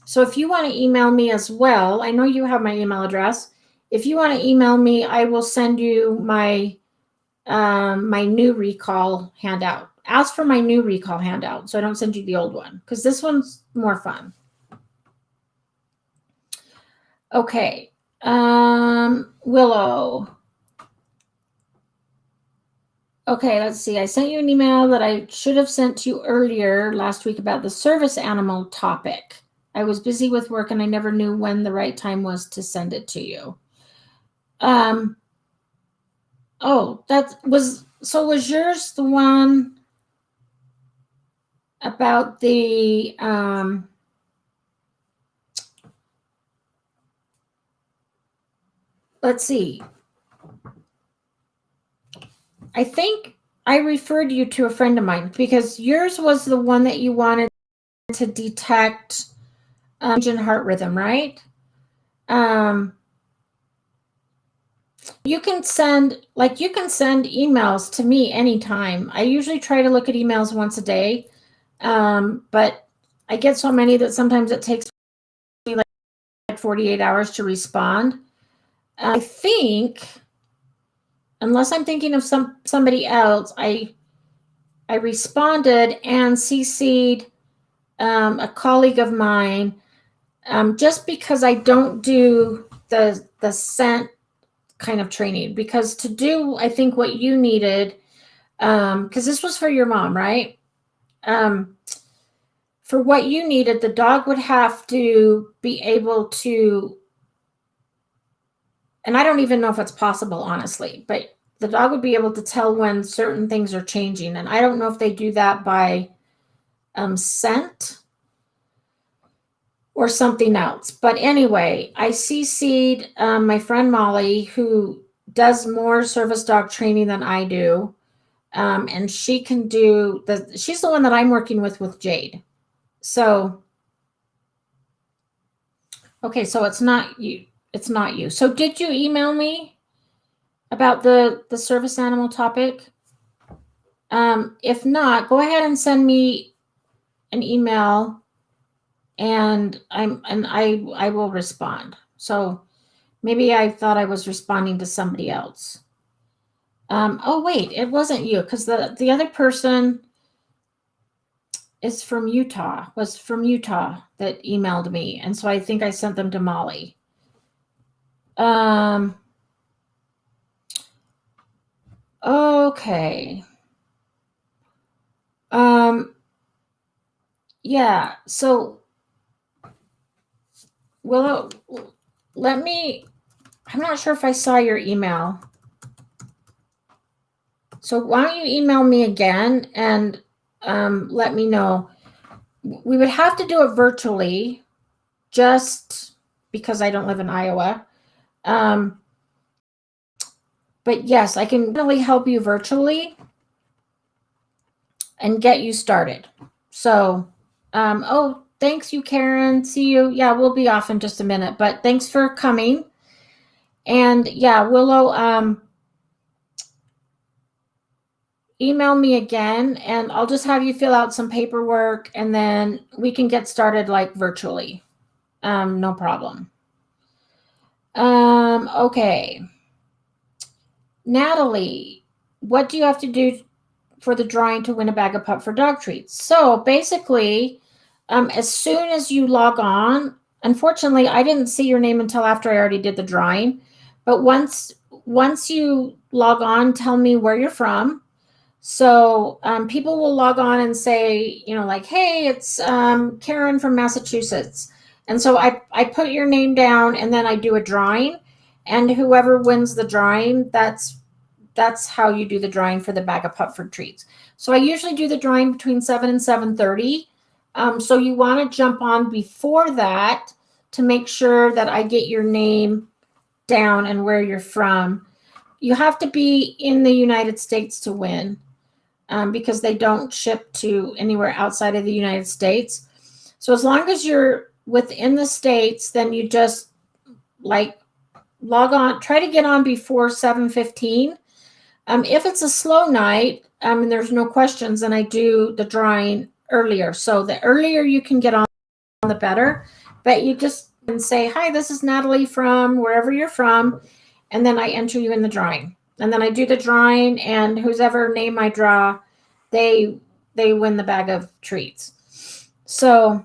So if you want to email me as well, I know you have my email address. If you want to email me, I will send you my my new recall handout. Ask for my new recall handout so I don't send you the old one, because this one's more fun. Okay. Willow. Okay, let's see. I sent you an email that I should have sent to you earlier last week about the service animal topic. I was busy with work and I never knew when the right time was to send it to you. Oh, was yours the one about the, let's see. I think I referred you to a friend of mine because yours was the one that you wanted to detect change in heart rhythm, right? You can send emails to me anytime. I usually try to look at emails once a day, but I get so many that sometimes it takes me like 48 hours to respond. I think, unless I'm thinking of somebody else, I responded and CC'd a colleague of mine, just because I don't do the scent kind of training, because to do, I think what you needed, because this was for your mom, right? For what you needed, the dog would have to be able to, and I don't even know if it's possible, honestly, but the dog would be able to tell when certain things are changing. And I don't know if they do that by scent or something else. But anyway, I CC'd my friend Molly, who does more service dog training than I do. And she can do she's the one that I'm working with Jade. So, okay, so it's not you. It's not you. So did you email me about the service animal topic? If not, go ahead and send me an email and I will respond. So maybe I thought I was responding to somebody else. Oh wait, it wasn't you, because the other person was from Utah that emailed me, and so I think I sent them to Molly. Okay. Yeah, so Willow, I'm not sure if I saw your email. So why don't you email me again and let me know. We would have to do it virtually, just because I don't live in Iowa. But yes, I can really help you virtually and get you started. So, oh, thanks you, Karen. See you. Yeah, we'll be off in just a minute, but thanks for coming. And yeah, Willow, email me again, and I'll just have you fill out some paperwork, and then we can get started like virtually. No problem. Okay. Natalie, what do you have to do for the drawing to win a bag of Pupford dog treats? So basically, as soon as you log on, unfortunately, I didn't see your name until after I already did the drawing. But once you log on, tell me where you're from. So people will log on and say, like, hey, it's Karen from Massachusetts. And so I put your name down, and then I do a drawing, and whoever wins the drawing, that's how you do the drawing for the bag of Pupford treats. So I usually do the drawing between 7 and 7:30. So you want to jump on before that to make sure that I get your name down and where you're from. You have to be in the United States to win. Because they don't ship to anywhere outside of the United States. So as long as you're within the States, then you just like log on, try to get on before 7:15. If it's a slow night, and there's no questions, then I do the drawing earlier. So the earlier you can get on, the better. But you just can say, hi, this is Natalie from wherever you're from, and then I enter you in the drawing. And then I do the drawing, and whoever name I draw, they win the bag of treats. So,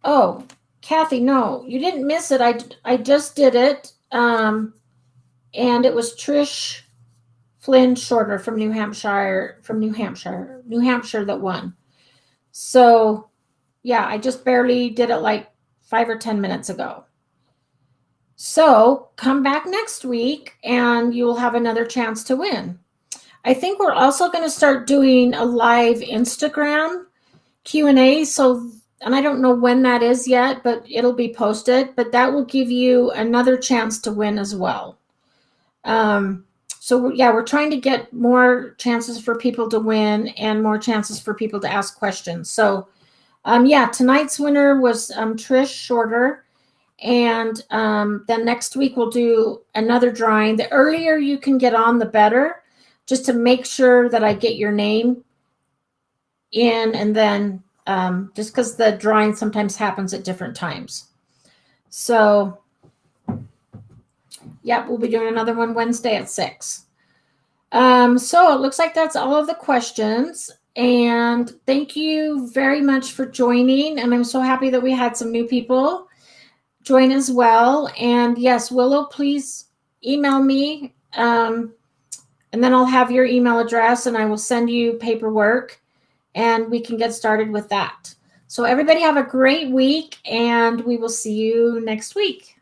oh, Kathy, no, you didn't miss it. I just did it, and it was Trish Flynn Shorter from New Hampshire that won. So, yeah, I just barely did it like 5 or 10 minutes ago. So come back next week and you'll have another chance to win. I think we're also going to start doing a live Instagram Q&A. And I don't know when that is yet, but it'll be posted. But that will give you another chance to win as well. So yeah, we're trying to get more chances for people to win and more chances for people to ask questions. So yeah, tonight's winner was Trish Shorter. And then next week we'll do another drawing. The earlier you can get on, the better, just to make sure that I get your name in. And then just because the drawing sometimes happens at different times. So, yeah, we'll be doing another one Wednesday at 6. So it looks like that's all of the questions. And thank you very much for joining. And I'm so happy that we had some new people join as well. And yes, Willow, please email me, and then I'll have your email address and I will send you paperwork and we can get started with that. So everybody have a great week and we will see you next week.